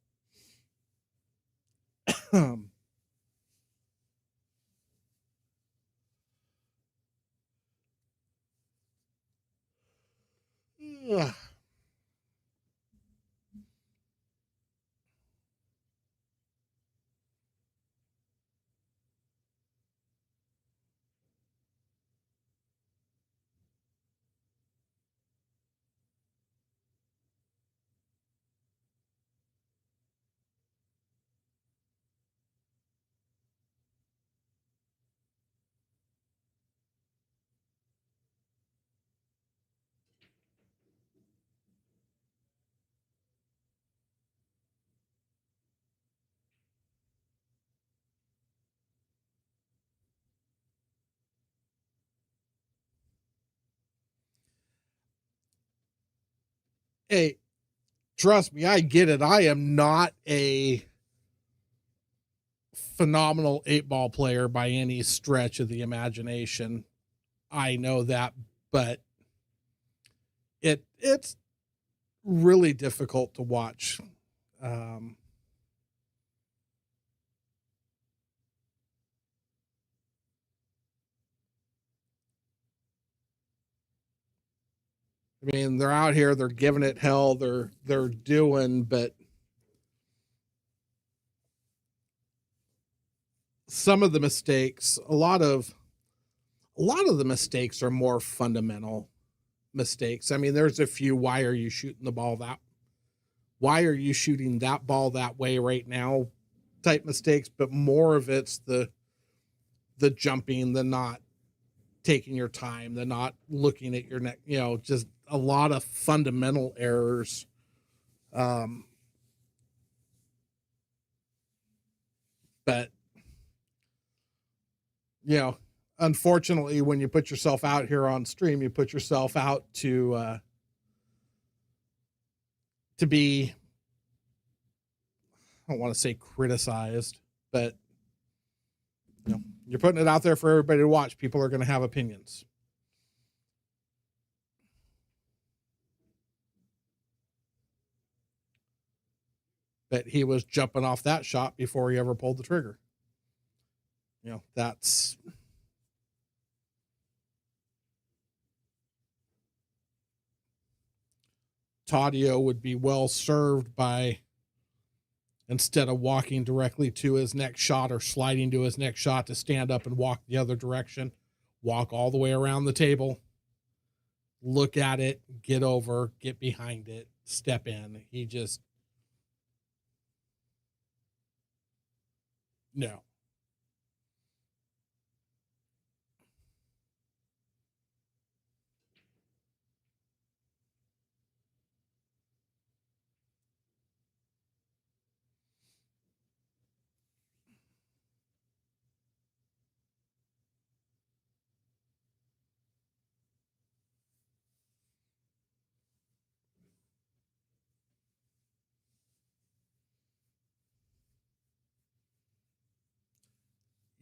um, Hey, trust me, I get it. I am not a phenomenal 8-ball player by any stretch of the imagination. I know that, but it's really difficult to watch. Um, I mean, they're out here, they're giving it hell, they're doing, but some of the mistakes, a lot of the mistakes are more fundamental mistakes. I mean, there's a few, why are you shooting the ball that, why are you shooting that ball that way right now type mistakes, but more of it's the jumping, the not taking your time, the not looking at your neck, just a lot of fundamental errors. Um, but you know, unfortunately, when you put yourself out here on stream, you put yourself out to be, I don't want to say criticized, but you're putting it out there for everybody to watch. People are going to have opinions. But he was jumping off that shot before he ever pulled the trigger. That's Tadio would be well served by, instead of walking directly to his next shot or sliding to his next shot, to stand up and walk the other direction, walk all the way around the table, look at it, get over, get behind it, step in. He just, no.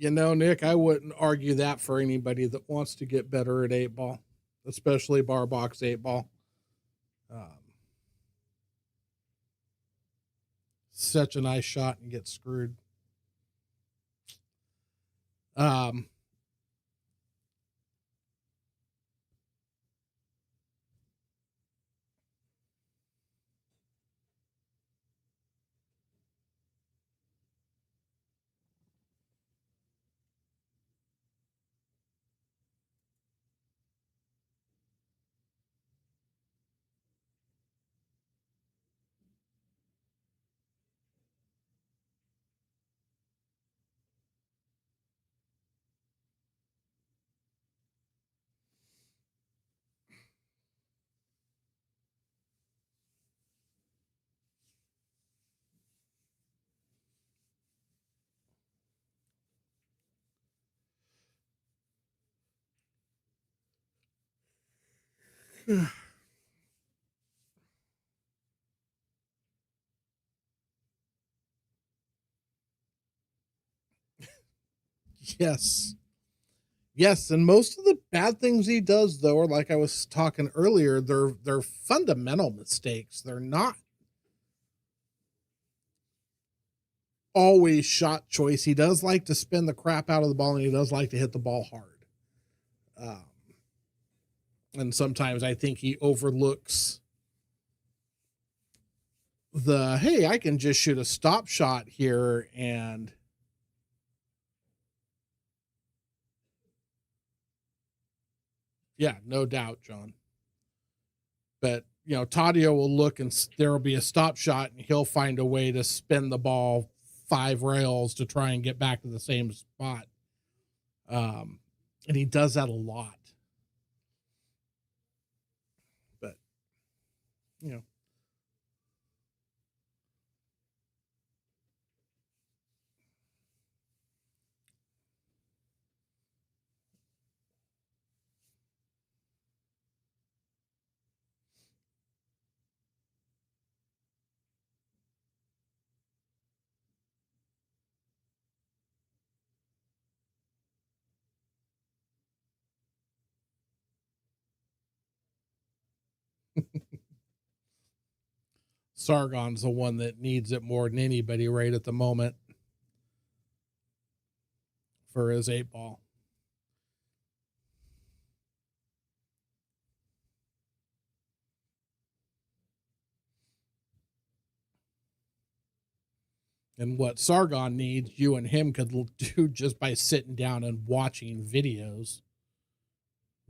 Nick, I wouldn't argue that for anybody that wants to get better at 8-ball, especially bar box 8-ball. Such a nice shot and get screwed. Um, yes. Yes, and most of the bad things he does, though, are like I was talking earlier. They're fundamental mistakes. They're not always shot choice. He does like to spin the crap out of the ball, and he does like to hit the ball hard. Um, and sometimes I think he overlooks the, hey, I can just shoot a stop shot here, and yeah, no doubt, John. But Tadio will look and there will be a stop shot, and he'll find a way to spin the ball 5 rails to try and get back to the same spot. And he does that a lot. But you know, Sargon's the one that needs it more than anybody right at the moment for his 8-ball. And what Sargon needs, you and him could do just by sitting down and watching videos.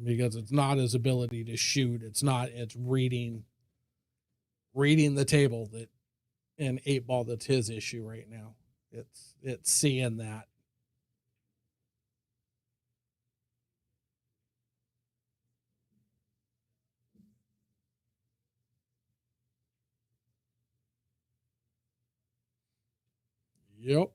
Because it's not his ability to shoot. It's reading the table that in 8-ball that's his issue right now. It's seeing that. Yep.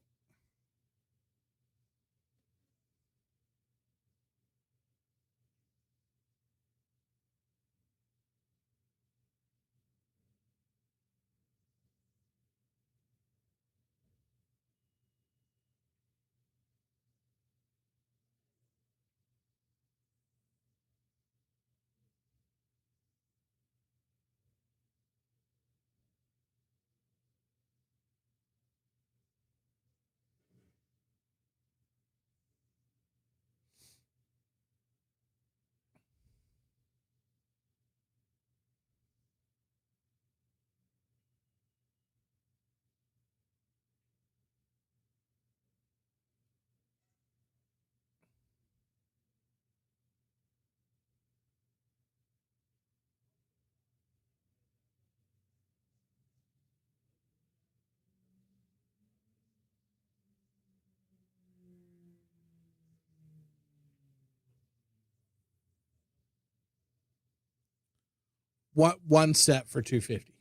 One set for 250.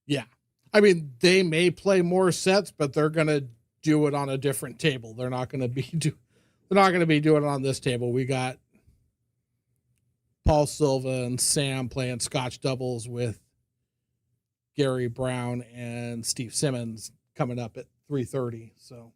Yeah. I mean, they may play more sets, but they're gonna do it on a different table. They're not gonna be doing it on this table. We got Paul Silva and Sam playing Scotch doubles with Gary Brown and Steve Simmons coming up at 3:30. So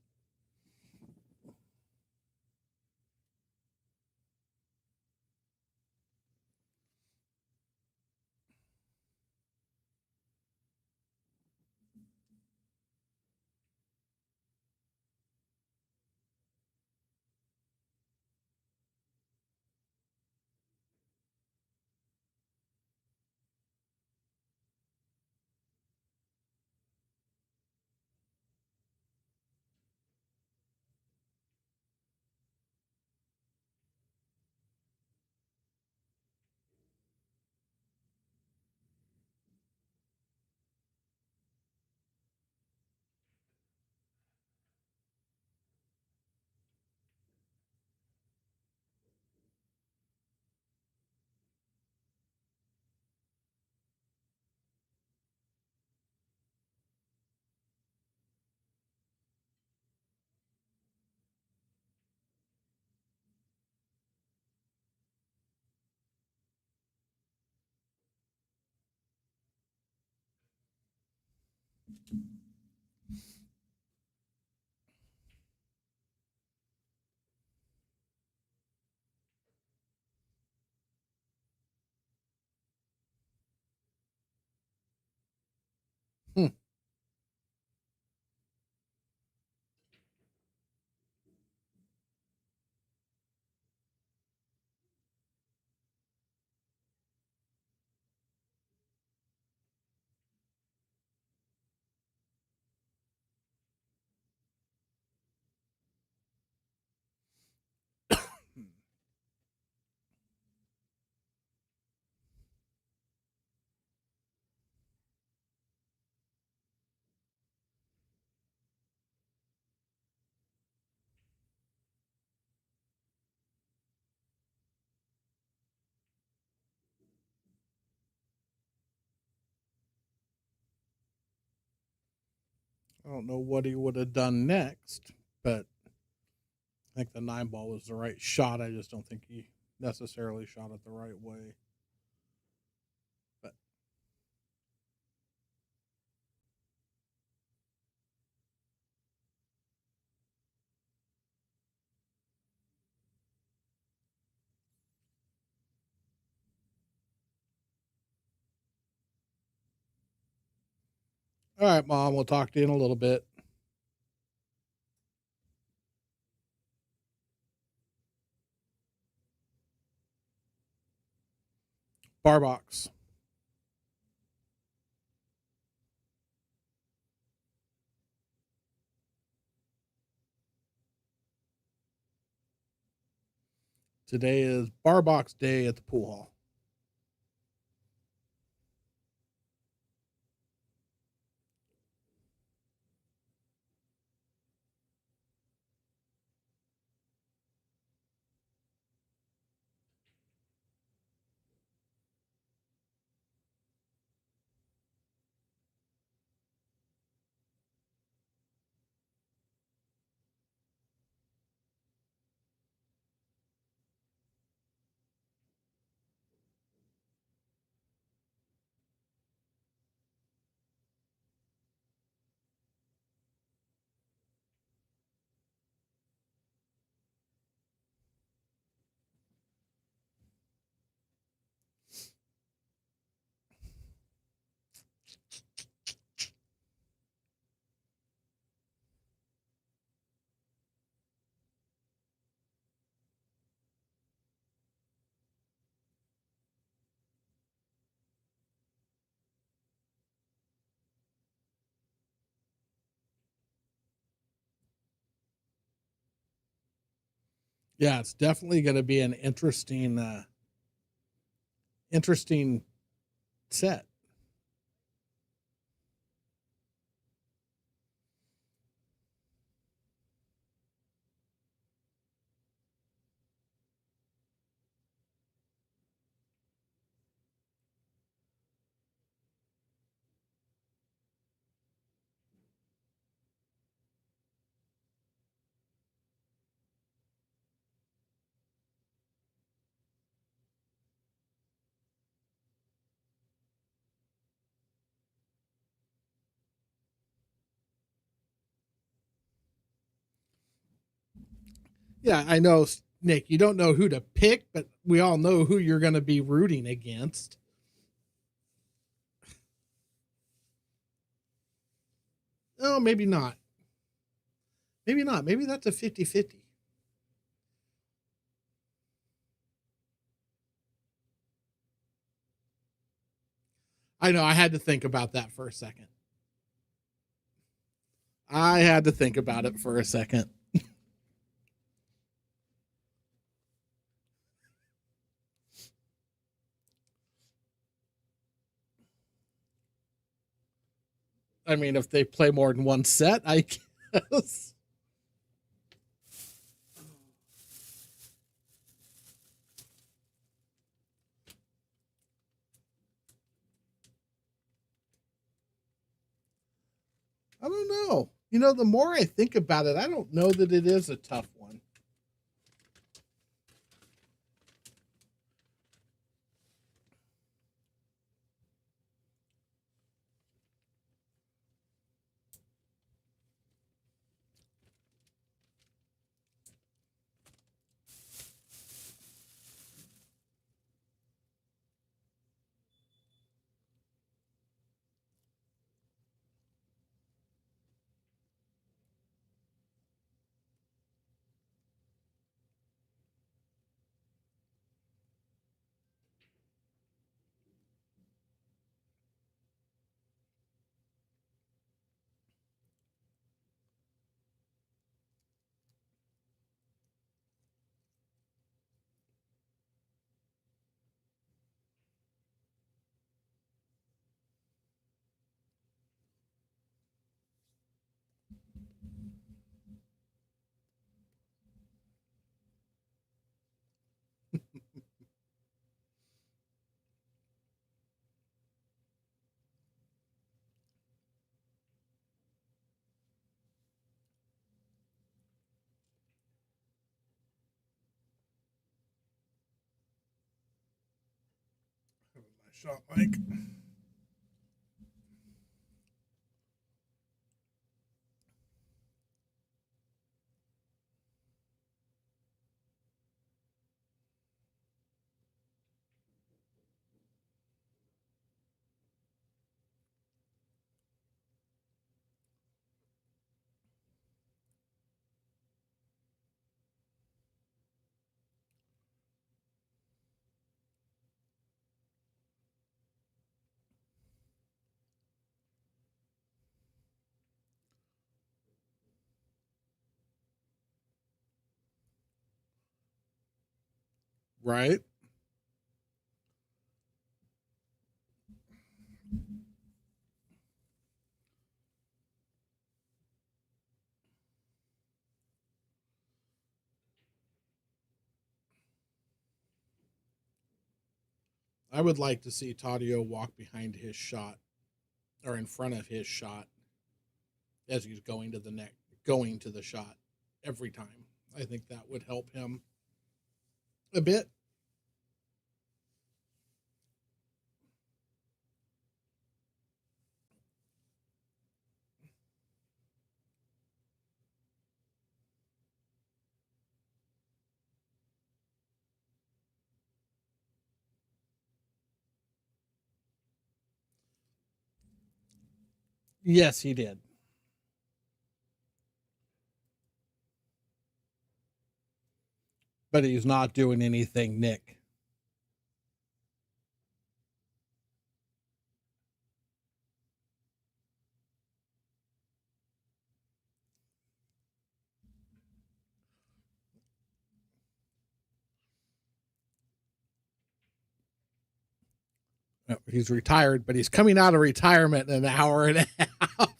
hmm. I don't know what he would have done next, but I think the 9 ball was the right shot. I just don't think he necessarily shot it the right way. But all right, Mom, we'll talk to you in a little bit. Bar box. Today is bar box day at the pool hall. Yeah, it's definitely going to be an interesting set. Yeah, I know, Nick, you don't know who to pick, but we all know who you're going to be rooting against. Oh, maybe not. Maybe not. Maybe that's a 50-50. I know. I had to think about that for a second. I had to think about it for a second. I mean, if they play more than one set, I guess. I don't know. You know, the more I think about it, I don't know that it is a tough one. Shot Mike. Right. I would like to see Tadio walk behind his shot or in front of his shot as he's going to the shot every time. I think that would help him a bit. Yes, he did. But he's not doing anything, Nick. He's retired, but he's coming out of retirement in an hour and a half.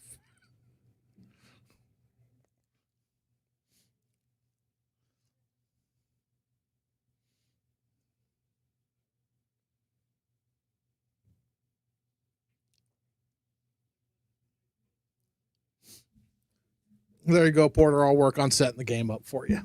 There you go, Porter. I'll work on setting the game up for you.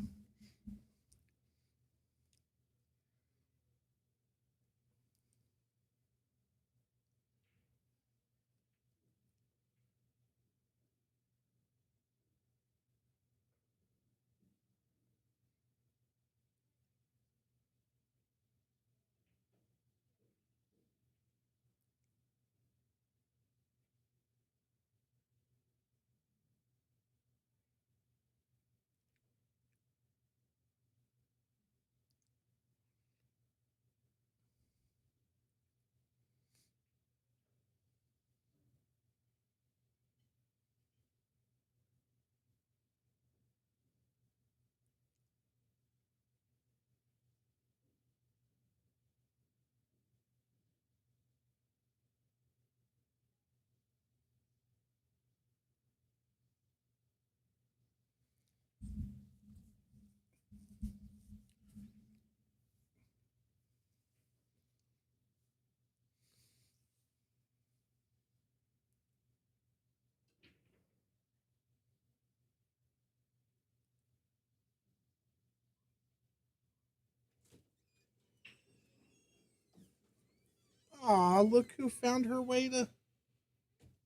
Aw, look who found her way to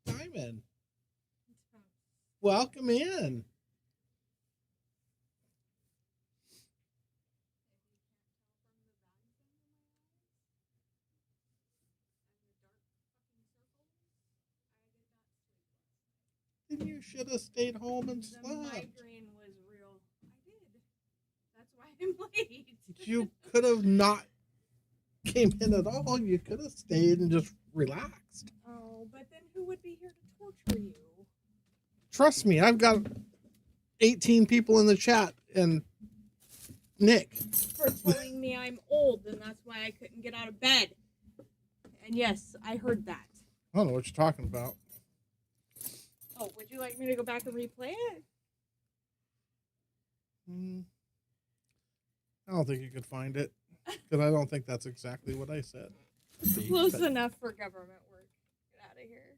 Diamond. Welcome in. Then you should have stayed home and slept. The migraine was real. I did. That's why I'm late. You could have not came in at all. You could have stayed and just relaxed. Oh, but then who would be here to torture you? Trust me, I've got 18 people in the chat and Nick. For telling me I'm old and that's why I couldn't get out of bed. And yes, I heard that. I don't know what you're talking about. Oh, would you like me to go back and replay it? I don't think you could find it because I don't think that's exactly what I said. Close enough for government work. Get out of here.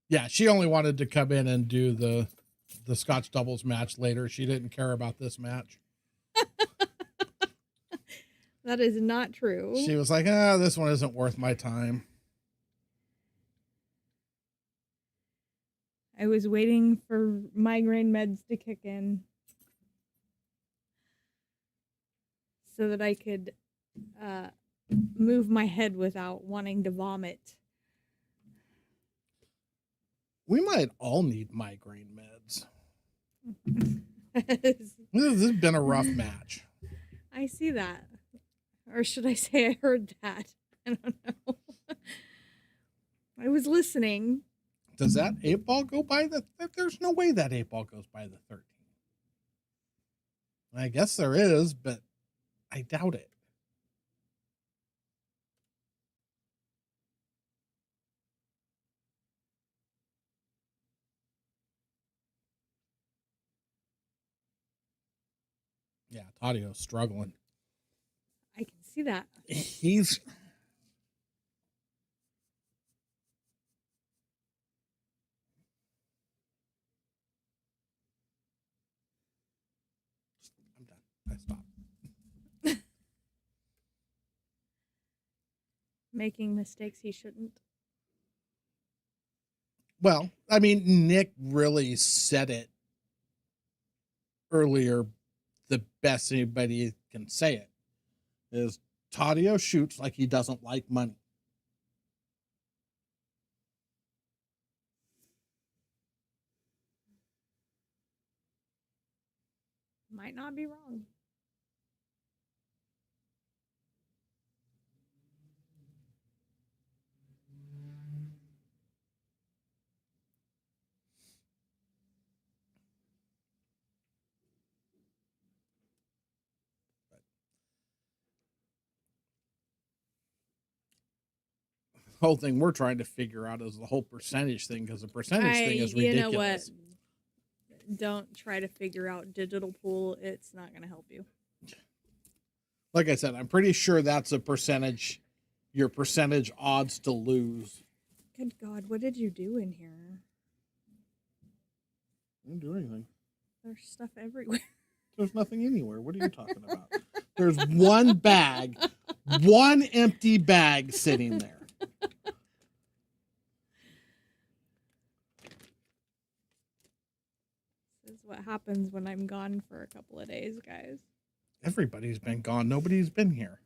Yeah, she only wanted to come in and do the the Scotch doubles match later. She didn't care about this match. That is not true. She was like, this one isn't worth my time. I was waiting for migraine meds to kick in so that I could move my head without wanting to vomit. We might all need migraine meds. This has been a rough match. I see that. Or should I say I heard that? I don't know. I was listening. Does that 8-ball go by the... There's no way that 8-ball goes by the 13. I guess there is, but I doubt it. Yeah, Tadio's struggling. I can see that. He's... I'm done. I stopped. Making mistakes he shouldn't. Well, I mean, Nick really said it earlier the best anybody can say it. Is Tadio shoots like he doesn't like money. Might not be wrong. The whole thing we're trying to figure out is the whole percentage thing, because the percentage thing is ridiculous. You know what? Don't try to figure out digital pool. It's not going to help you. Like I said, I'm pretty sure that's a percentage, your percentage odds to lose. Good God, what did you do in here? I didn't do anything. There's stuff everywhere. There's nothing anywhere. What are you talking about? There's one bag, one empty bag sitting there. This is what happens when I'm gone for a couple of days, guys. Everybody's been gone. Nobody's been here.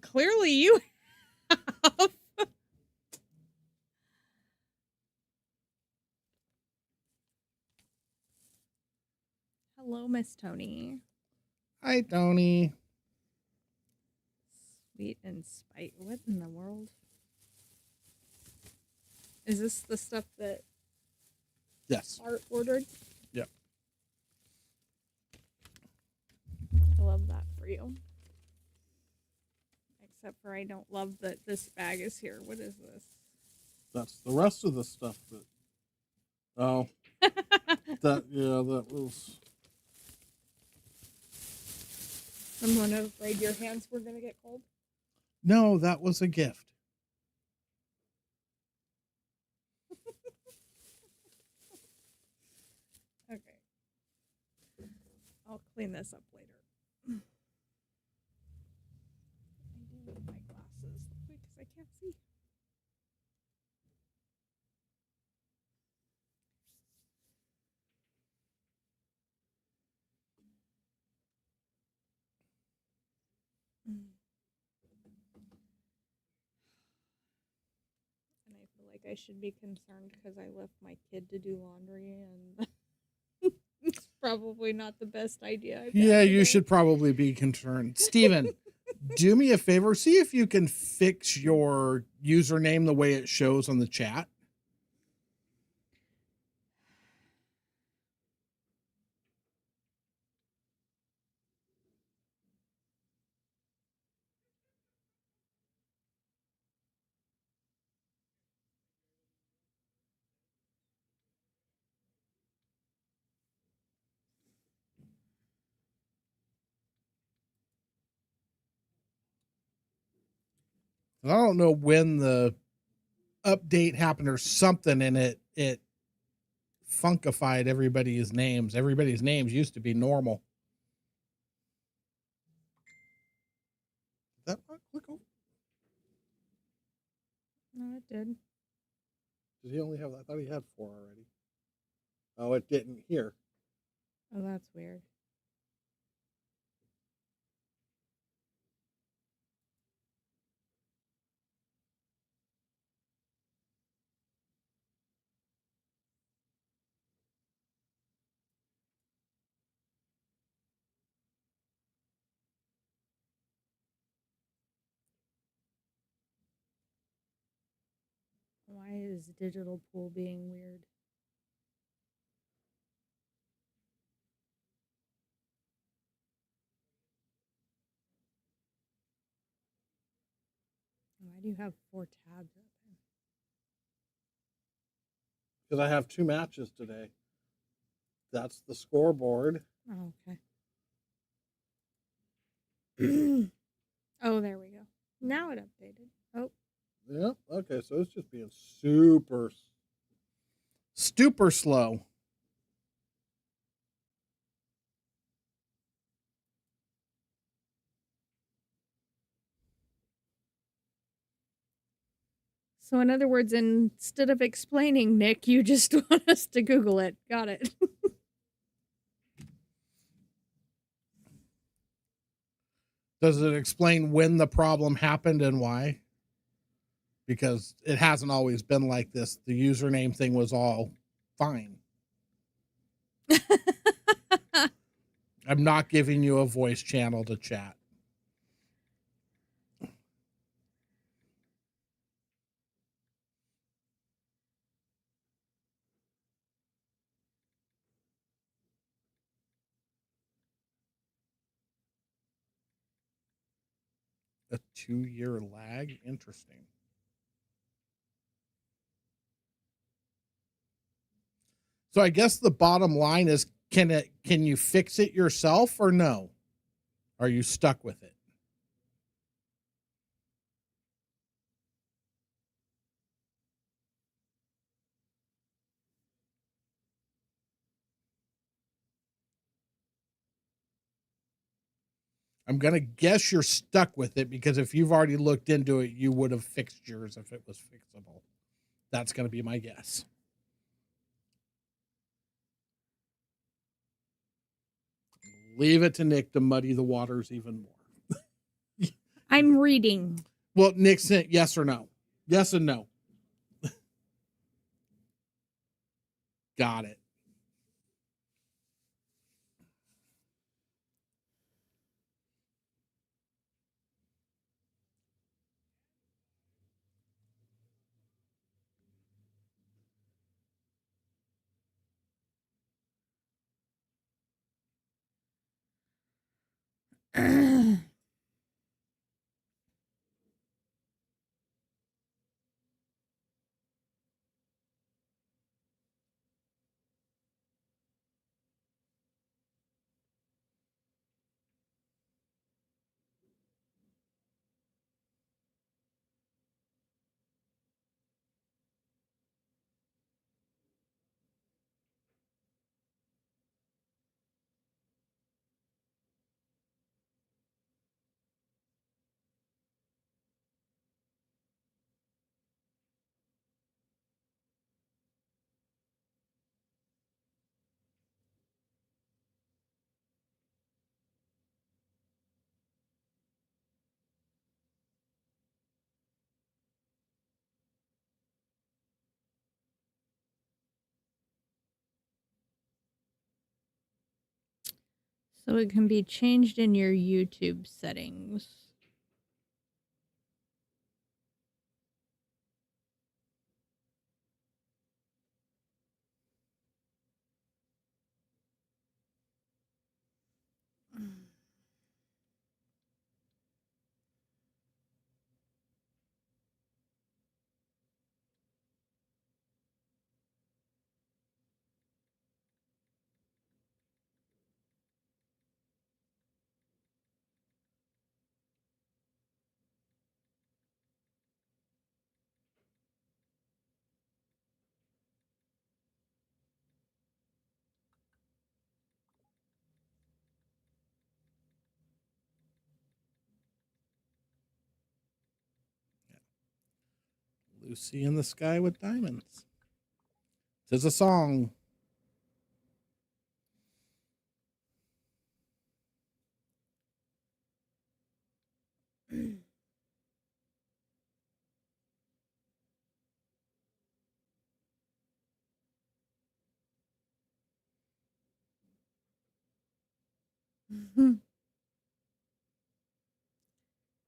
Clearly you have. Hello, Miss Tony. Hi, Tony. Sweet and spite. What in the world? Is this the stuff that Yes. Art ordered? Yep. I love that for you. Except for I don't love that this bag is here. What is this? That's the rest of the stuff that... Oh. That was... Someone afraid your hands were going to get cold? No, that was a gift. Okay. I'll clean this up later. I do need my glasses because I can't see. And I feel like I should be concerned because I left my kid to do laundry and it's probably not the best idea. Yeah, you should probably be concerned. Steven, do me a favor. See if you can fix your username the way it shows on the chat. I don't know when the update happened or something, and it funkified everybody's names. Everybody's names used to be normal. Did that not click over? No, it did. Did he only have? I thought he had 4 already. Oh, it didn't here. Oh, that's weird. Why is digital pool being weird? Why do you have 4 tabs open? Because I have 2 matches today. That's the scoreboard. Oh, okay. Oh, there we go. Now it updated. Oh, Yeah. Okay. So it's just being super slow. so in other words, instead of explaining, Nick, you just want us to Google it. Got it. Does it explain when the problem happened and why? Because it hasn't always been like this. The username thing was all fine. I'm not giving you a voice channel to chat. A 2-year lag? Interesting. So I guess the bottom line is can you fix it yourself or no? Are you stuck with it? I'm going to guess you're stuck with it because if you've already looked into it, you would have fixed yours if it was fixable. That's going to be my guess. Leave it to Nick to muddy the waters even more. I'm reading. Well, Nick sent yes or no. Yes and no. Got it. So it can be changed in your YouTube settings. Lucy in the Sky with Diamonds. There's a song.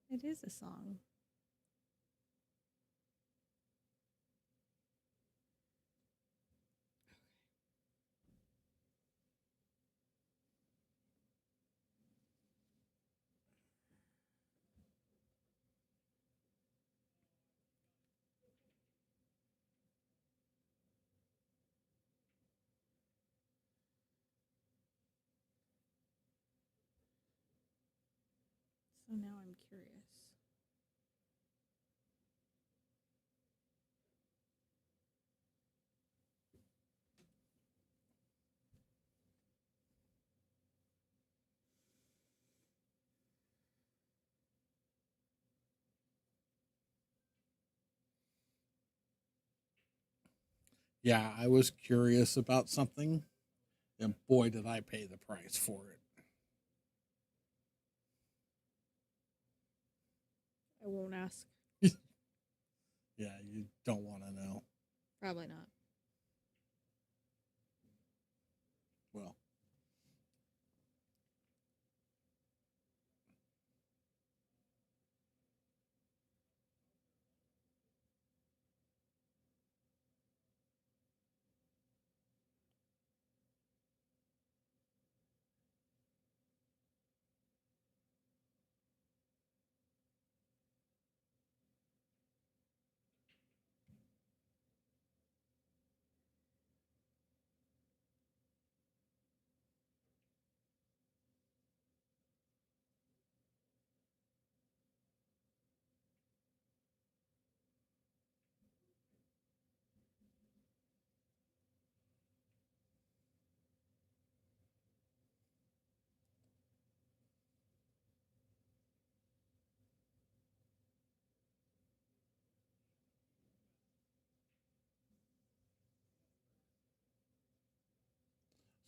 It is a song. So now I'm curious. Yeah, I was curious about something, and boy, did I pay the price for it. I won't ask. Yeah, you don't want to know. Probably not. Well,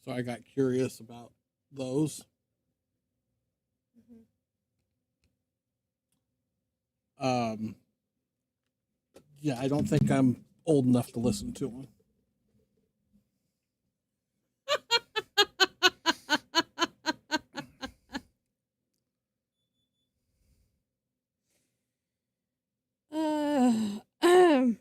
so I got curious about those. Um, yeah, I don't think I'm old enough to listen to them. Uh, um.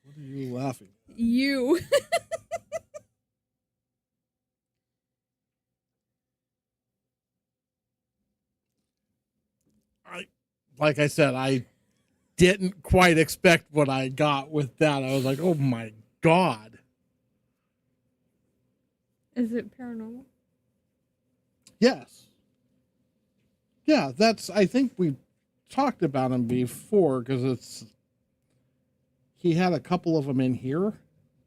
What are you laughing at? You. Like I said, I didn't quite expect what I got with that. I was like, oh my God. Is it paranormal? Yes. Yeah, I think we talked about him before because he had a couple of them in here,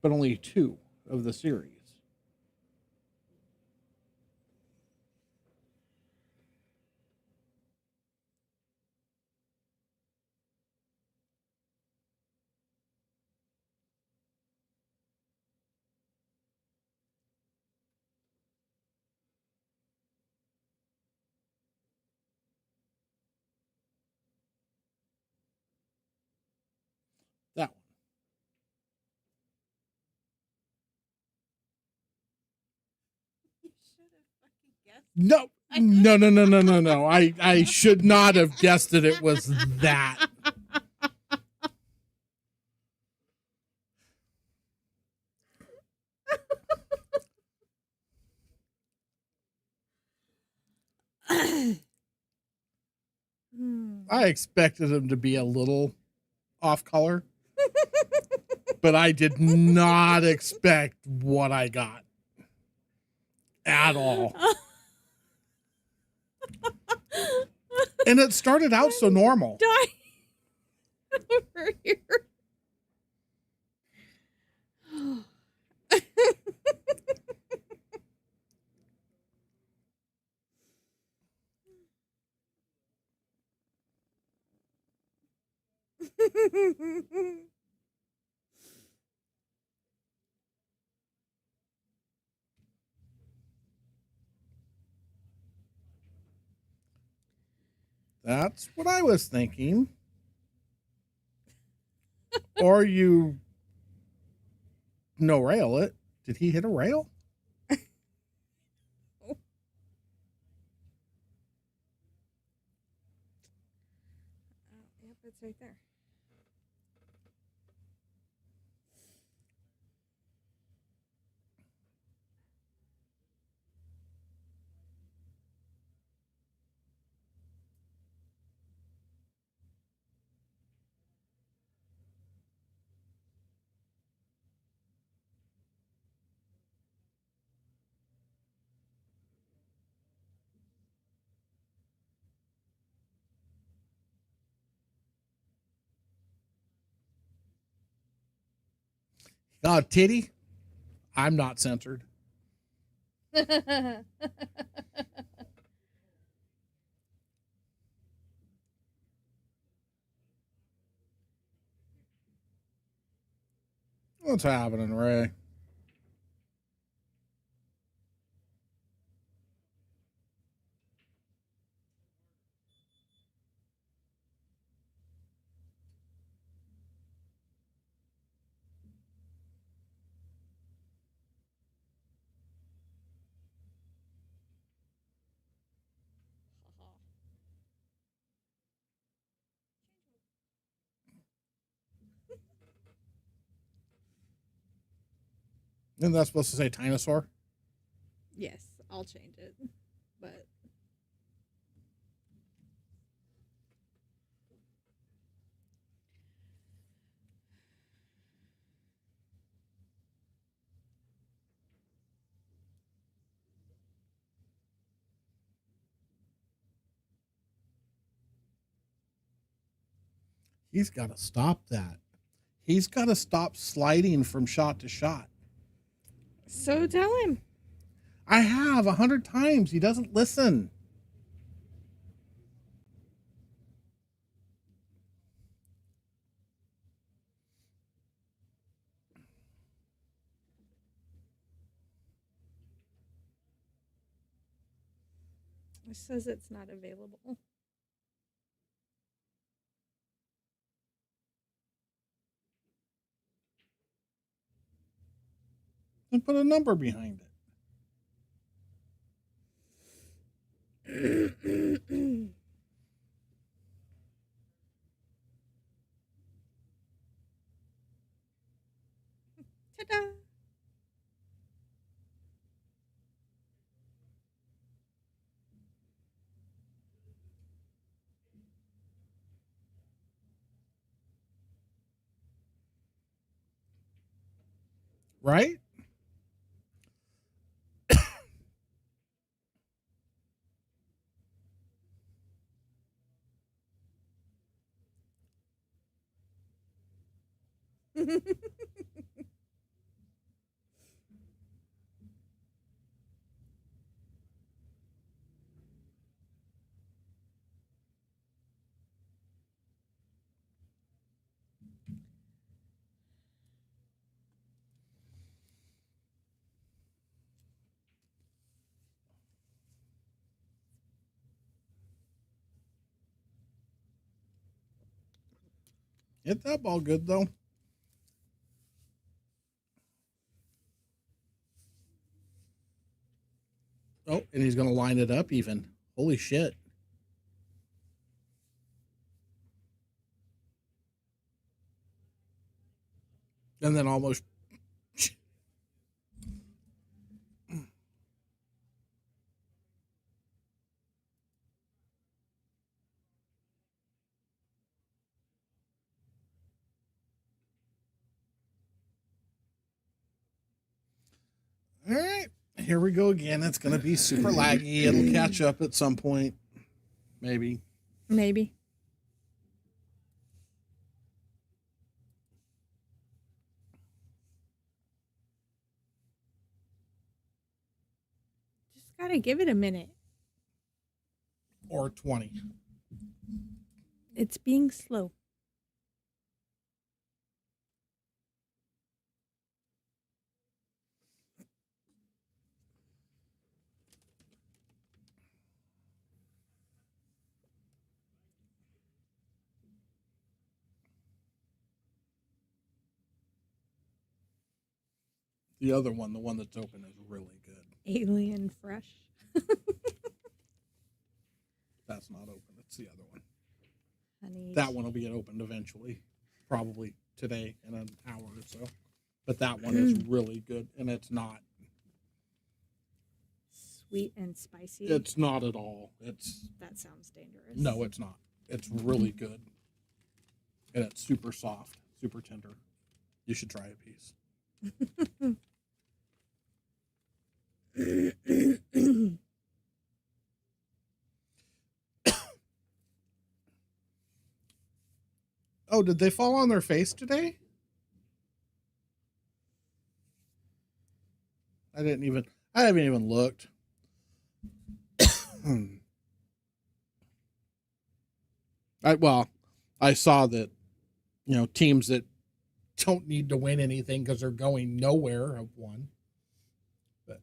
but only 2 of the series. That one. You should have fucking guessed. No, no, no, no, no, no, no. I should not have guessed that it was that. I expected him to be a little off color, but I did not expect what I got. at all. And it started out so normal. Die over here. That's what I was thinking. Or you no rail it. Did he hit a rail? Oh. Yep, it's right there. God, titty. I'm not censored. What's happening, Ray? Isn't that supposed to say dinosaur? Yes, I'll change it. But He's got to stop that. He's got to stop sliding from shot to shot. so tell him. I have 100 times. He doesn't listen. It says it's not available. And put a number behind it. Ta-da! Right? Hit that ball good, though. Oh, and he's going to line it up even. Holy shit. And then almost. All right. here we go again. It's going to be super laggy. It'll catch up at some point. Maybe. Maybe. Just gotta give it a minute. Or 20. It's being slow. The other one, the one that's open, is really good. Alien Fresh. That's not open. It's the other one. Honey. That one will be opened eventually. Probably today in an hour or so. But that one is really good. And it's not. Sweet and spicy. It's not at all. That sounds dangerous. No, it's not. It's really good. And it's super soft, super tender. You should try a piece. Oh, did they fall on their face today? I haven't even looked. I saw that, teams that don't need to win anything because they're going nowhere have won. But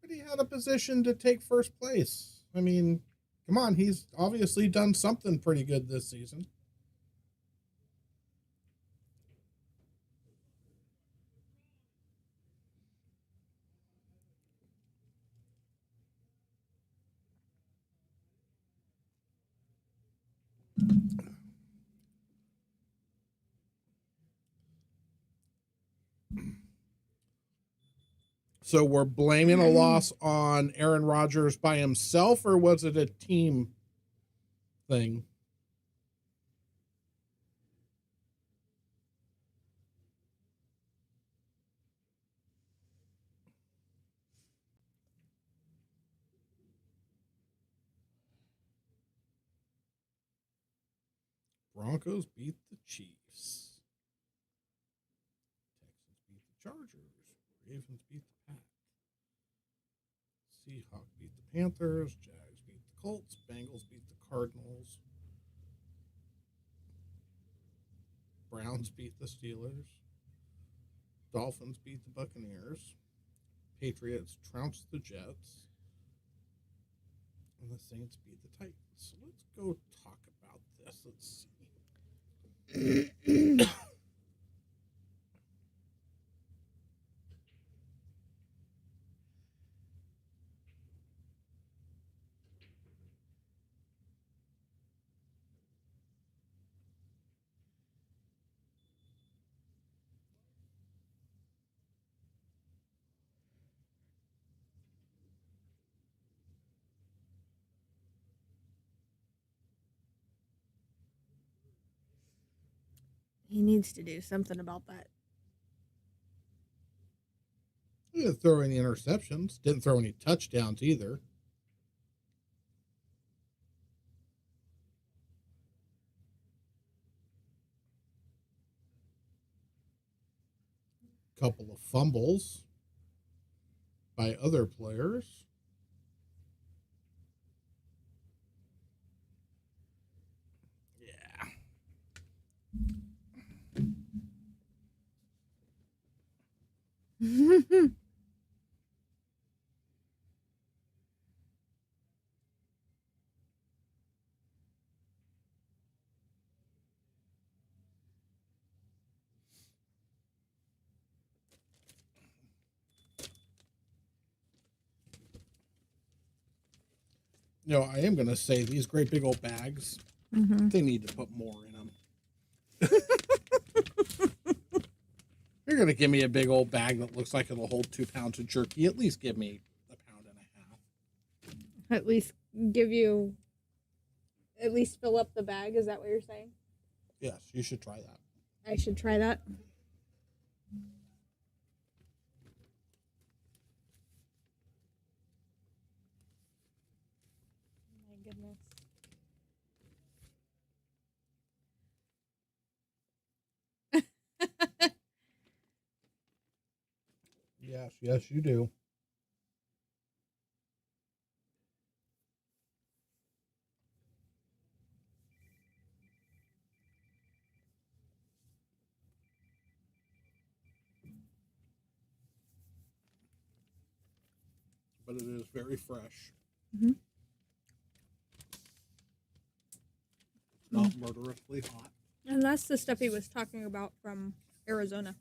but he had a position to take first place. I mean, come on, he's obviously done something pretty good this season. So we're blaming a loss on Aaron Rodgers by himself, or was it a team thing? Broncos beat the Chiefs. Texans beat the Chargers. Ravens beat the Pats. Seahawks beat the Panthers. Jags beat the Colts. Bengals beat the Cardinals. Browns beat the Steelers. Dolphins beat the Buccaneers. Patriots trounced the Jets. And the Saints beat the Titans. So let's go talk about this. Let's see. He needs to do something about that. He didn't throw any interceptions. Didn't throw any touchdowns either. Couple of fumbles by other players. Yeah. I am going to say these great big old bags, they need to put more in them. You're going to give me a big old bag that looks like it'll hold 2 pounds of jerky. At least give me 1.5 pounds. At least give you, at least fill up the bag. Is that what you're saying? Yes, you should try that. I should try that. My goodness. Yes, you do. But it is very fresh. Mm-hmm. Not murderously hot. And that's the stuff he was talking about from Arizona.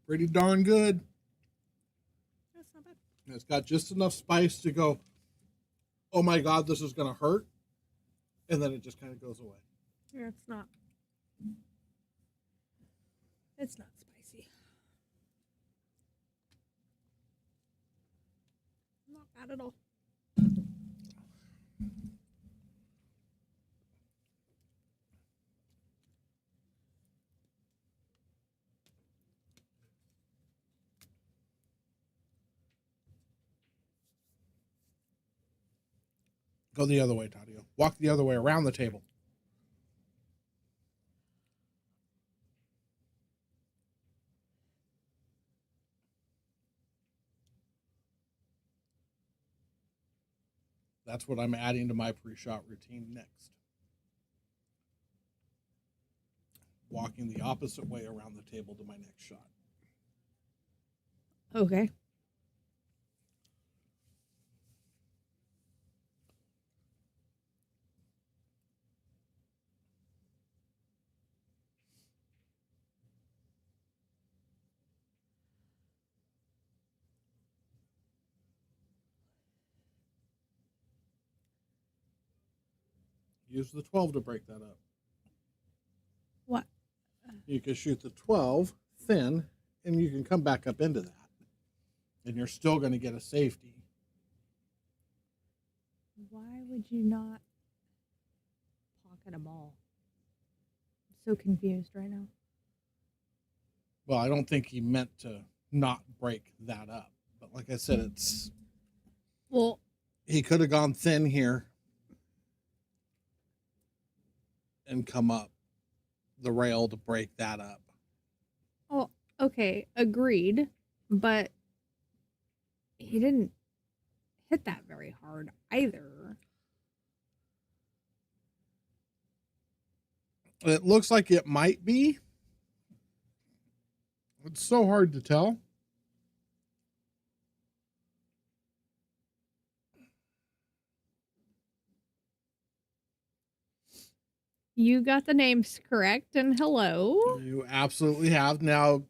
Pretty darn good. That's not bad. And it's got just enough spice to go, oh my God, this is going to hurt. And then it just kind of goes away. Yeah, it's not. It's not spicy. Not bad at all. Go the other way, Tadio. Walk the other way around the table. That's what I'm adding to my pre-shot routine next. Walking the opposite way around the table to my next shot. Okay. Use the 12 to break that up. What? You can shoot the 12 thin, and you can come back up into that. And you're still going to get a safety. Why would you not pocket them all? I'm so confused right now. Well, I don't think he meant to not break that up. But like I said, it's... Well... He could have gone thin here and come up the rail to break that up. Oh, okay, agreed. But he didn't hit that very hard either. It looks like it might be. It's so hard to tell. You got the names correct, and hello. You absolutely have. Now,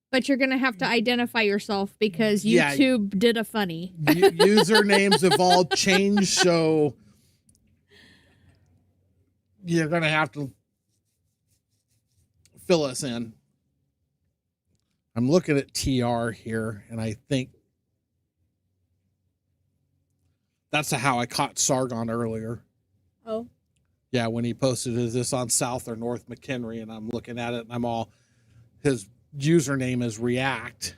but you're going to have to identify yourself because YouTube did a funny. Usernames have all changed, so you're going to have to fill us in. I'm looking at TR here, and I think that's how I caught Sargon earlier. Oh. Yeah, when he posted, is this on South or North McHenry? And I'm looking at it, and I'm all, his username is React.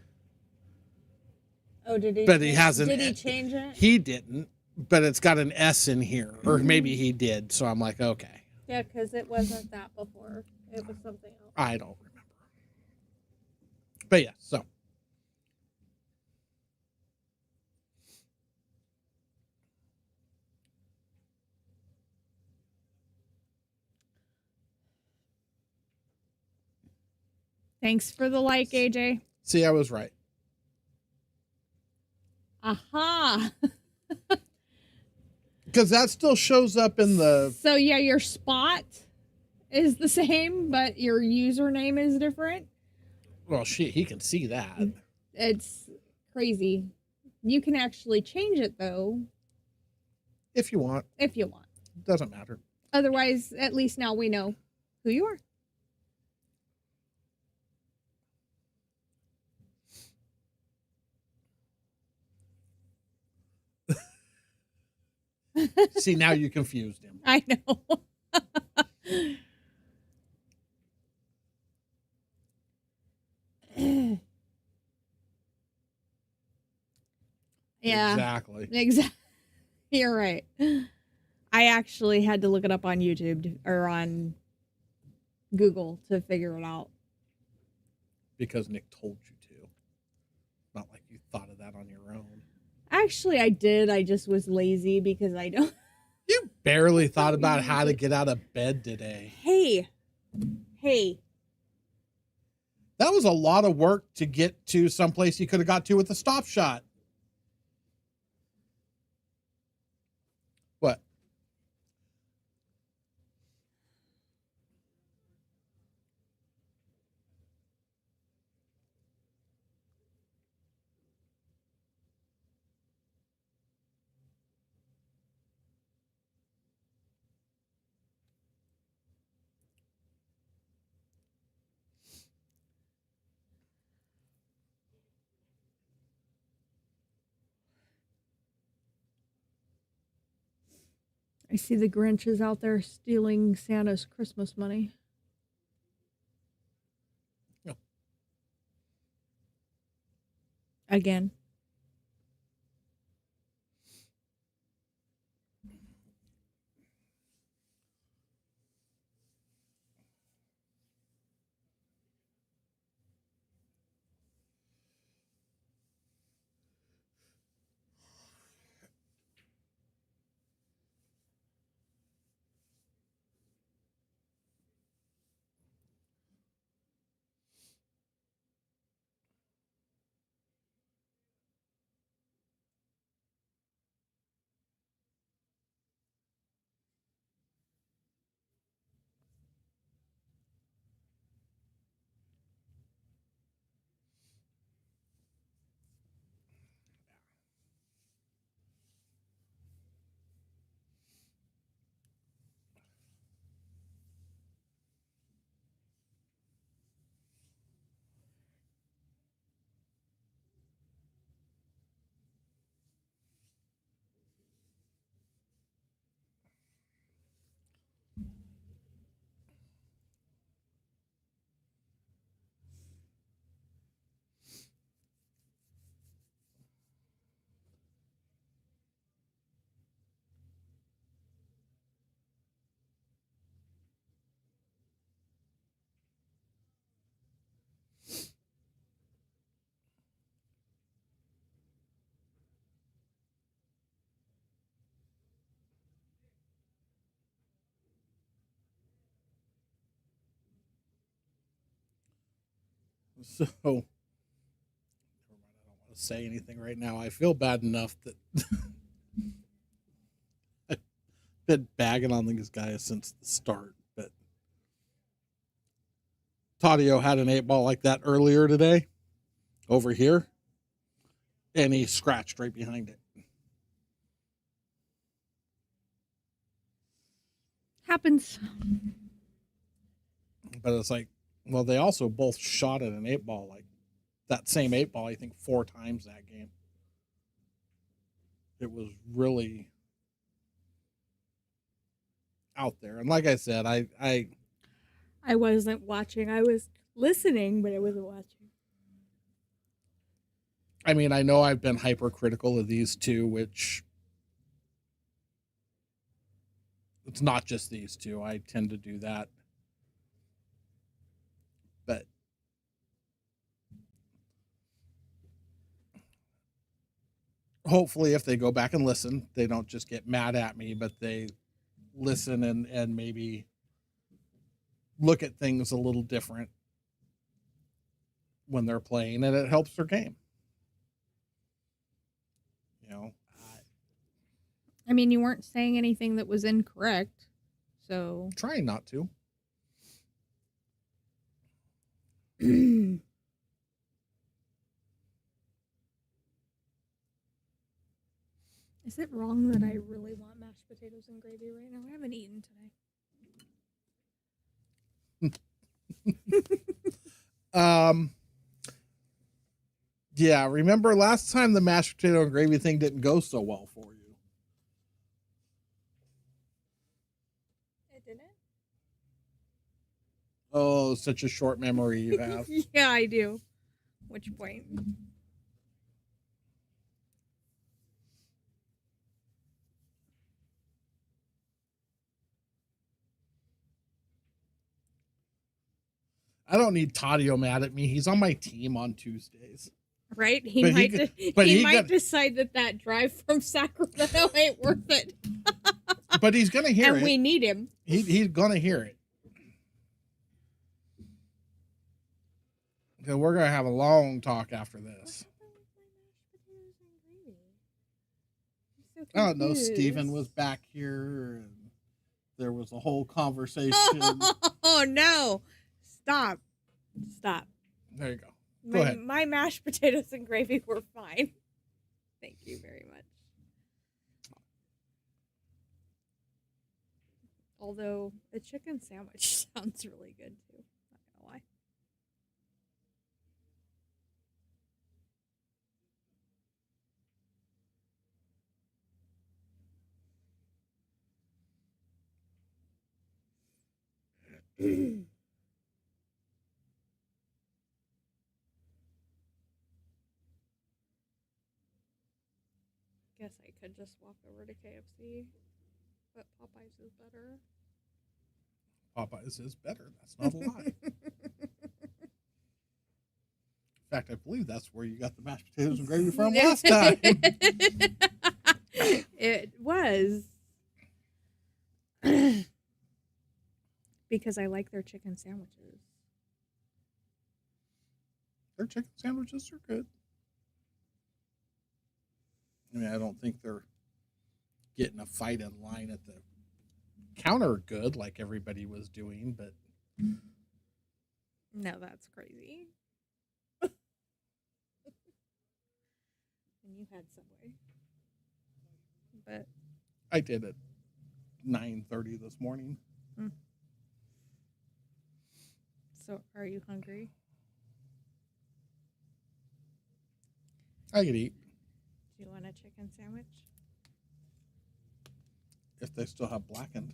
Oh, did he? But he hasn't. Did he change it? He didn't, but it's got an S in here, or maybe he did. So I'm like, okay. Yeah, because it wasn't that before. It was something else. I don't remember. But yeah, so. Thanks for the like, AJ. See, I was right. Aha. Because that still shows up in the... So, yeah, your spot is the same, but your username is different? Well, shit, he can see that. It's crazy. You can actually change it, though. If you want. If you want. Doesn't matter. Otherwise, at least now we know who you are. See, now you confused him. I know. Yeah. Exactly. You're right. I actually had to look it up on YouTube or on Google to figure it out. Because Nick told you to. Not like you thought of that on your own. Actually, I did. I just was lazy because I don't. You barely thought about how to get out of bed today. Hey. That was a lot of work to get to someplace you could have got to with a stop shot. What? I see the Grinch is out there stealing Santa's Christmas money. Yeah. Again. So, never mind. I don't want to say anything right now. I feel bad enough that I've been bagging on these guys since the start. But Tadio had an 8-ball like that earlier today over here, and he scratched right behind it. Happens. But it's like, well, they also both shot at an 8-ball, like that same 8-ball, I think 4 times that game. It was really out there. And like I said, I wasn't watching. I was listening, but I wasn't watching. I mean, I know I've been hypercritical of these two, which it's not just these two. I tend to do that. But hopefully if they go back and listen, they don't just get mad at me, but they listen and maybe look at things a little different when they're playing, and it helps their game. You know, I mean, you weren't saying anything that was incorrect, so trying not to. Is it wrong that I really want mashed potatoes and gravy right now? I haven't eaten today. Yeah, remember last time the mashed potato and gravy thing didn't go so well for you. Oh, such a short memory you have. Yeah, I do. Which point? I don't need Tadio mad at me. He's on my team on Tuesdays. Right? He But might might decide that drive from Sacramento ain't worth it. But he's gonna hear and it. we need him. He's gonna hear it. So we're gonna have a long talk after this. I don't know. Steven was back here, and there was a whole conversation. Oh no! Stop! There you go. Go ahead. My mashed potatoes and gravy were fine. Thank you very much. Although the chicken sandwich sounds really good too. Not gonna lie. Guess I could just walk over to KFC, but Popeyes is better. Popeyes is better. That's not a lie. In fact, I believe that's where you got the mashed potatoes and gravy from last time. It was. Because I like their chicken sandwiches. Their chicken sandwiches are good. I mean, I don't think they're getting a fight in line at the counter good like everybody was doing, but No, that's crazy. And you had Subway. But I did at 9:30 this morning. So are you hungry? I could eat Do you want a chicken sandwich? if they still have blackened.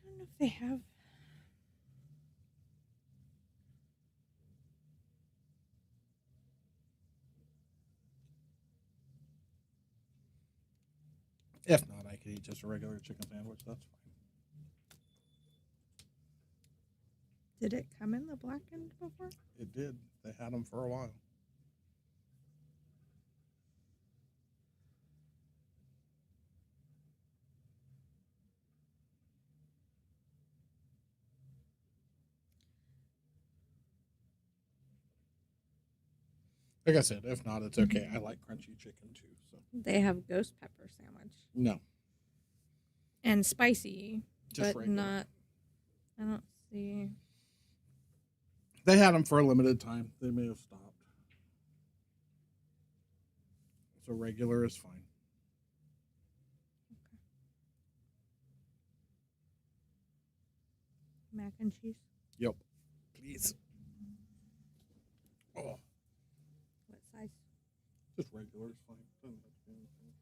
I don't know if they have. If not, I could eat just a regular chicken sandwich. That's fine. Did it come in the blackened before? It did. They had them for a while. Like I said, if not, it's okay. I like crunchy chicken too. So They have ghost pepper sandwich. no, And spicy, just but regular. not. I don't see. They had them for a limited time. They may have stopped. So regular is fine. Mac and cheese. Yep. Please. Oh, What size? just regular is fine. Doesn't have to be anything.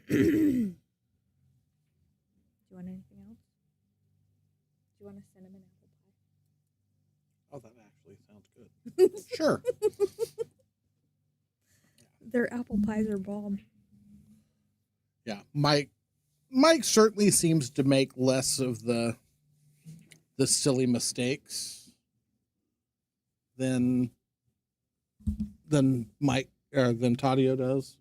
Do you want anything else? Do you want a cinnamon apple pie? Oh, that actually sounds good. Sure. Their apple pies are bomb. Yeah, Mike certainly seems to make less of the silly mistakes than Mike or than Tadio does.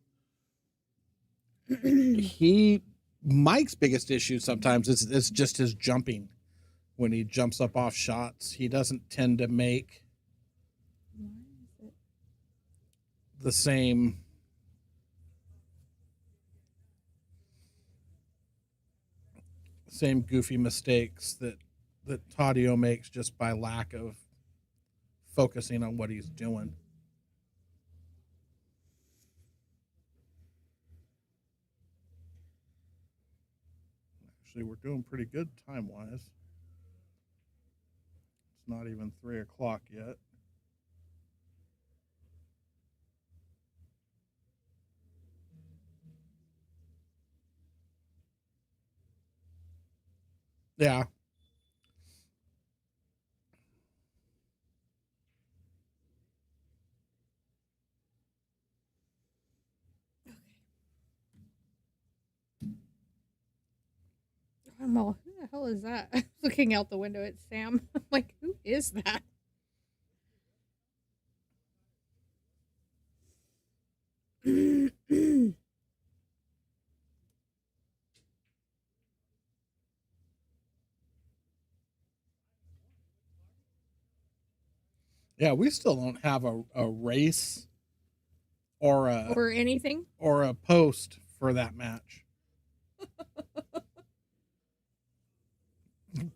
Mike's biggest issue sometimes is just his jumping. When he jumps up off shots, he doesn't tend to make Why is it? the same goofy mistakes that Tadio makes just by lack of focusing on what he's doing. Actually, we're doing pretty good time wise. It's not even 3 o'clock yet. Yeah. I'm all, who the hell is that? I was looking out the window at Sam. I'm like, who is that? Yeah, we still don't have a race or Or anything. a post for that match.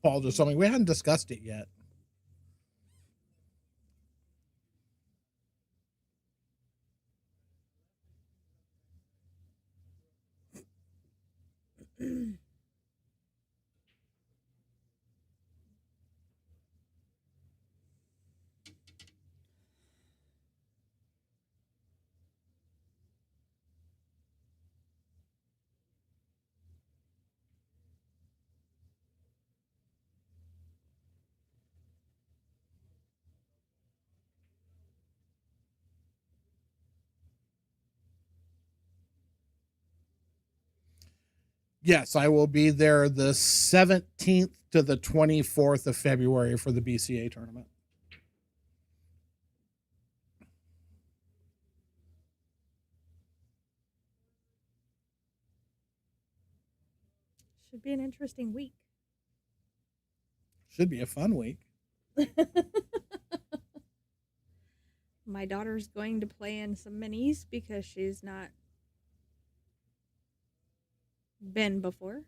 Paul just told me we hadn't discussed it yet. Yes, I will be there the 17th to the 24th of February for the BCA tournament. Should be an interesting week. Should be a fun week. My daughter's going to play in some minis because she's not been before.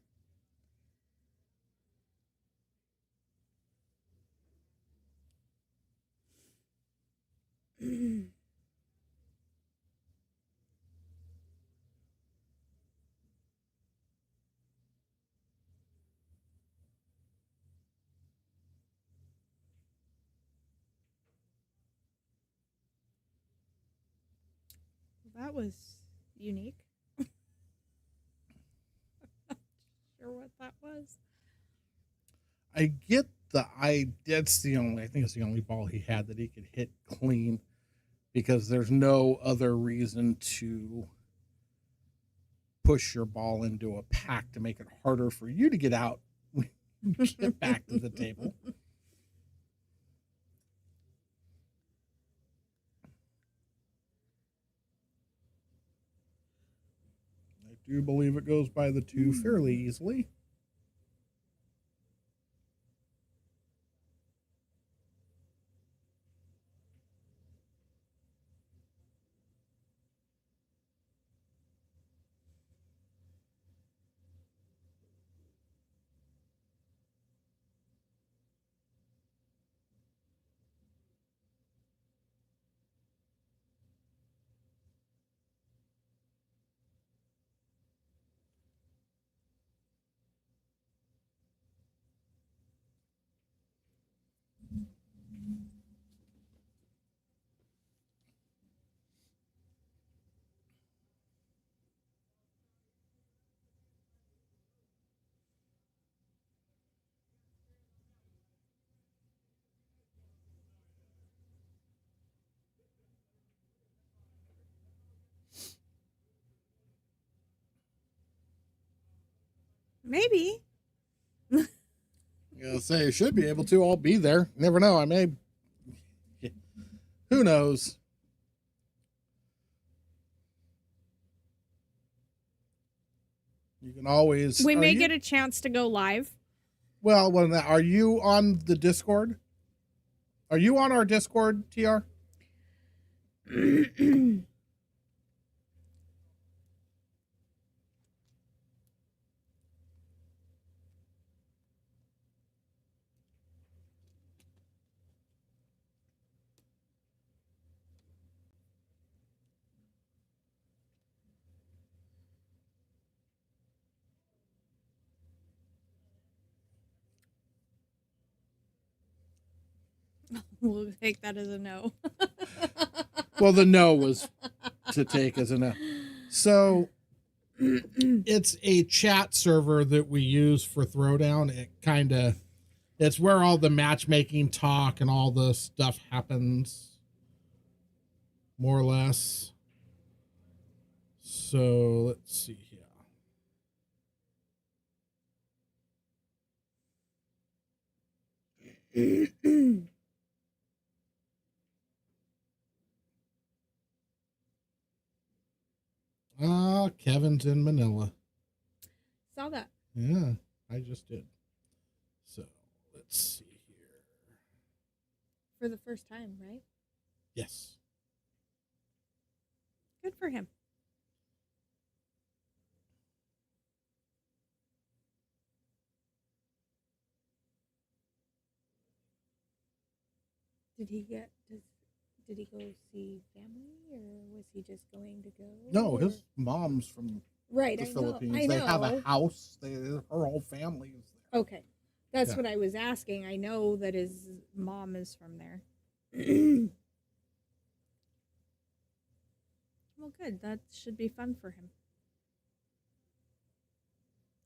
That was unique. Sure what that was. I get that's the only, I think it's the only ball he had that he could hit clean because there's no other reason to push your ball into a pack to make it harder for you to get out when you get back to the table. I do believe it goes by the two fairly easily. Maybe. I say I should be able to. I'll be there. Never know. I may. Who knows? You can always. We may get a chance to go live. Well, are you on the Discord? Are you on our Discord, TR? We'll take that as a no. Well, the no was to take as a no. So it's a chat server that we use for Throwdown. It's where all the matchmaking talk and all the stuff happens, more or less. So let's see here. Kevin's in Manila. Saw that. Yeah, I just did. So let's see here. For the first time, right? Yes. Good for him. Did he go see family, or was he just going to go? No, or? his mom's from Right, the I Philippines. Know. I know. They have a house. Her whole family is there. Okay. That's Yeah. what I was asking. I know that his mom is from there. Well, good. That should be fun for him.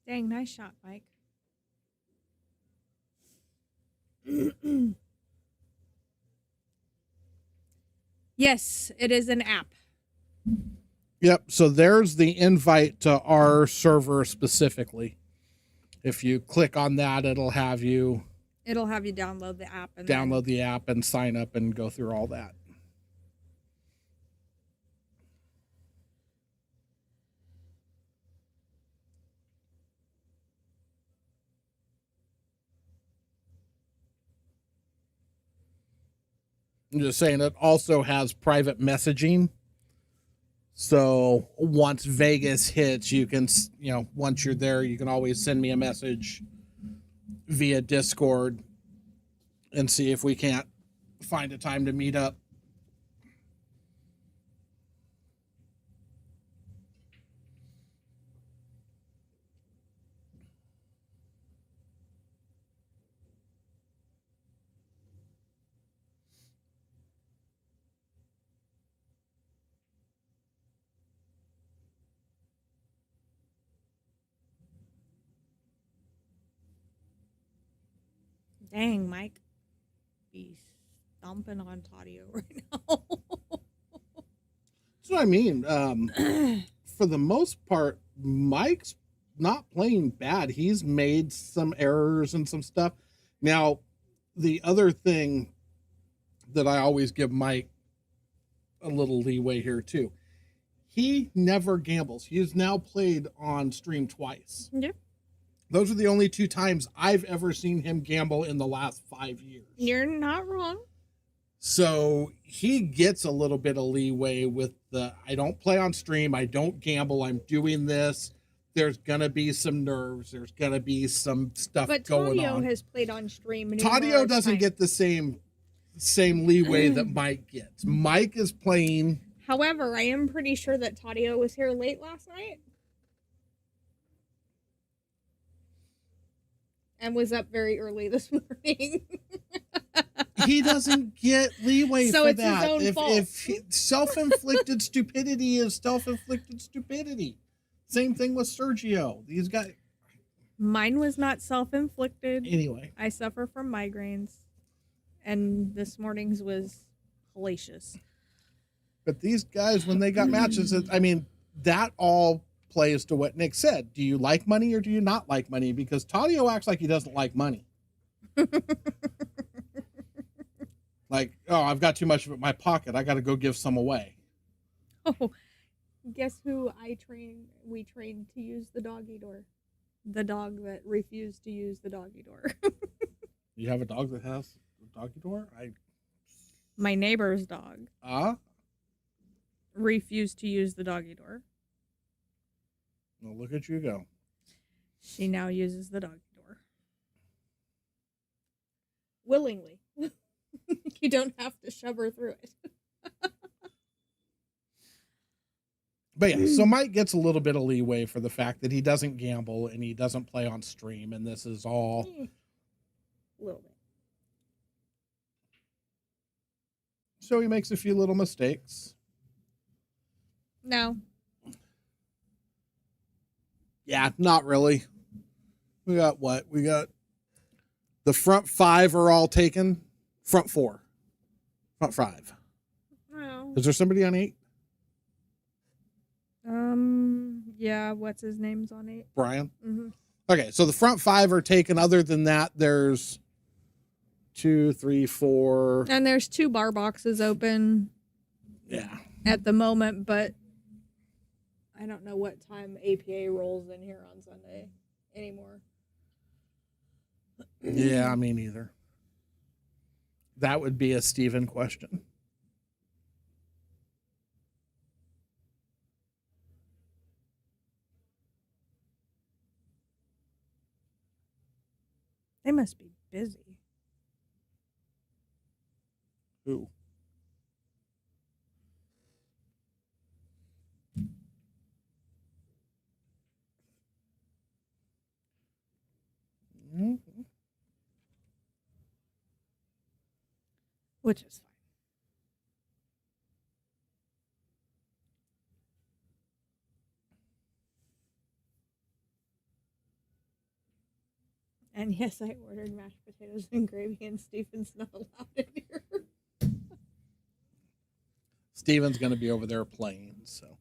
Dang, nice shot, Mike. Yes, it is an app. Yep. So there's the invite to our server specifically. If you click on that, it'll have you download the app and download the app and sign up and go through all that. I'm just saying it also has private messaging. So once Vegas hits, you can, once you're there, you can always send me a message via Discord and see if we can't find a time to meet up. Dang, Mike. Be stomping on Tadio right now. That's what I mean. For the most part, Mike's not playing bad. He's made some errors and some stuff. Now, the other thing that I always give Mike a little leeway here too. He never gambles. He's now played on stream twice. Yep. Those are the only 2 times I've ever seen him gamble in the last 5 years. You're not wrong. So he gets a little bit of leeway with I don't play on stream. I don't gamble. I'm doing this. There's going to be some nerves. There's going to be some stuff going on. But Tadio has played on stream. Tadio doesn't get the same leeway that Mike gets. Mike is playing. However, I am pretty sure that Tadio was here late last night. And was up very early this morning. He doesn't get leeway so for it's that. His own fault. If self-inflicted stupidity is self-inflicted stupidity. Same thing with Sergio. These guys. Mine was not self-inflicted. Anyway. I suffer from migraines. And this morning's was hellacious. But these guys, when they got matches, that all plays to what Nick said. Do you like money or do you not like money? Because Tadio acts like he doesn't like money. Like, oh, I've got too much of it in my pocket. I got to go give some away. Oh, guess who we trained to use the doggy door. The dog that refused to use the doggy door. You have a dog that has a doggy door? My neighbor's dog. Refused to use the doggy door. Well, look at you go. She now uses the doggy door. Willingly. You don't have to shove her through it. But yeah, so Mike gets a little bit of leeway for the fact that he doesn't gamble and he doesn't play on stream, and this is all A little bit. So he makes a few little mistakes. No. Yeah, not really. We got what? We got the front 5 are all taken. Front 4. Front 5. No. Is there somebody on 8? Yeah, what's his name's on 8? Brian? Mm-hmm. Okay, so the front 5 are taken. Other than that, there's 2, 3, 4. And there's 2 bar boxes open. Yeah. At the moment, but I don't know what time APA rolls in here on Sunday anymore. Yeah, me neither. That would be a Steven question. They must be busy. Who? Mm-hmm. Which is fine. And yes, I ordered mashed potatoes and gravy, and Stephen's not allowed in here. Steven's going to be over there playing, so.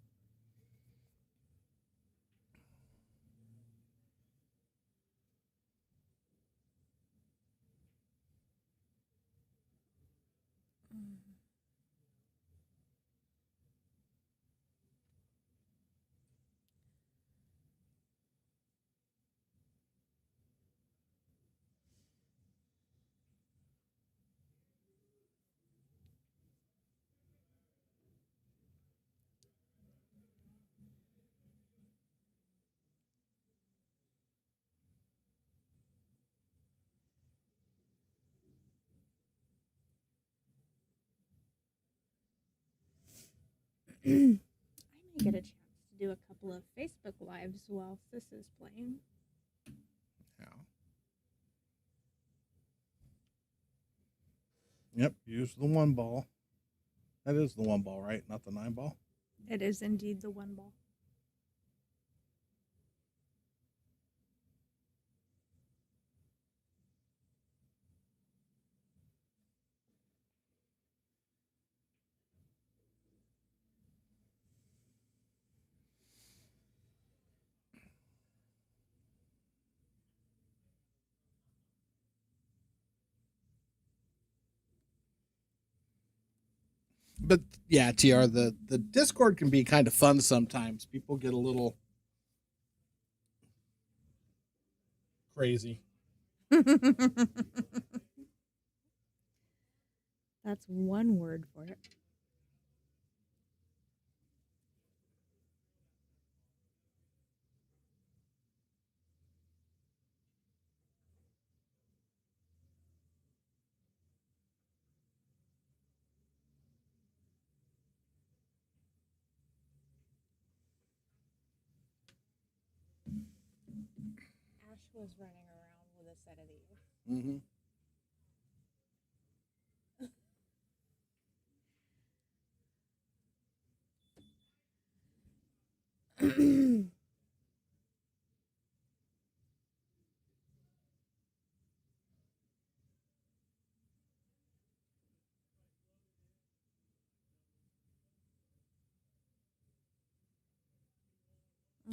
I may get a chance to do a couple of Facebook Lives while Sis is playing. Yeah. Yep, use the 1 ball. That is the 1 ball, right? Not the 9 ball? It is indeed the 1 ball. But yeah, TR, the Discord can be kind of fun sometimes. People get a little crazy. That's one word for it. Ash was running around with a set of these. Mm-hmm.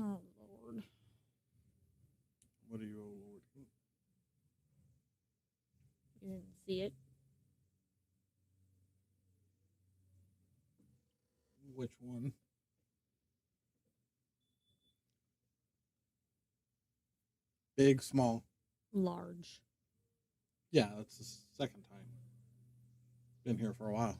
Oh, Lord. What are you, oh Lord? You didn't see it? Which one? Big, small. Large. Yeah, that's the second time. Been here for a while.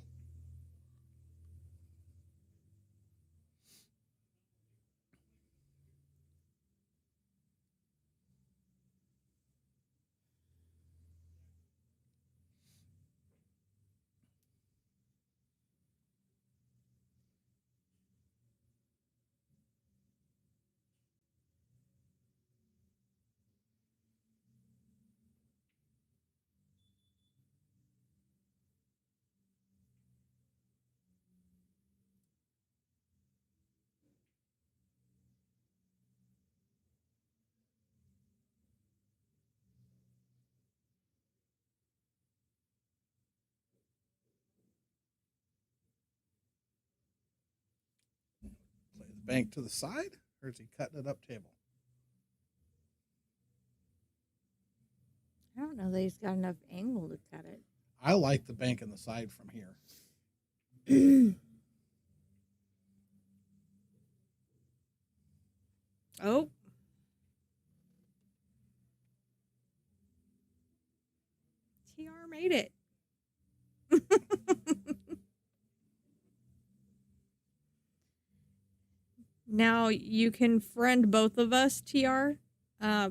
bank to the side, or is he cutting it up table? I don't know that he's got enough angle to cut it. I like the bank in the side from here. Oh. TR made it. Now you can friend both of us, TR, so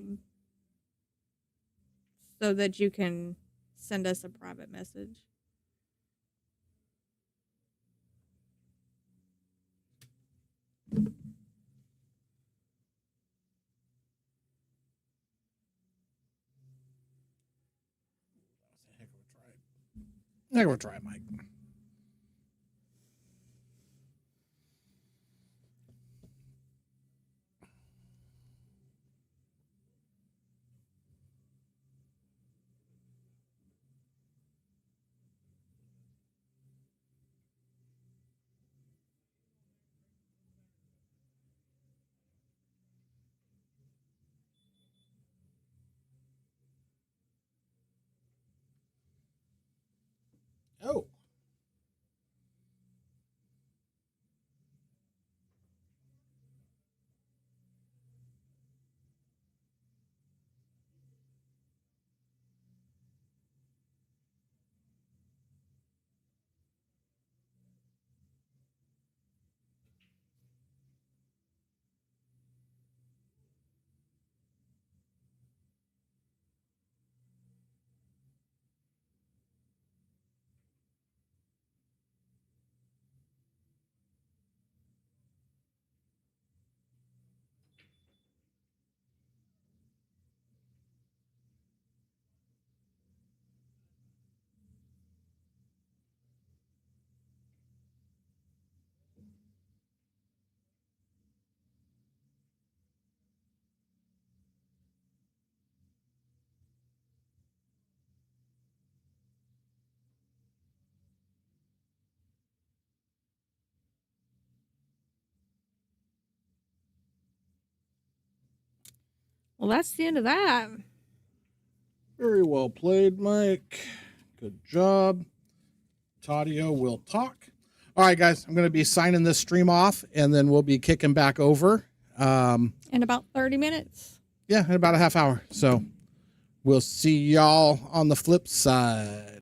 that you can send us a private message. Heck of a try, Mike. Oh. Well, that's the end of that. Very well played, Mike. Good job. Tadio will talk. All right, guys, I'm going to be signing this stream off, and then we'll be kicking back over. In about 30 minutes. Yeah, in about a half hour. So we'll see y'all on the flip side.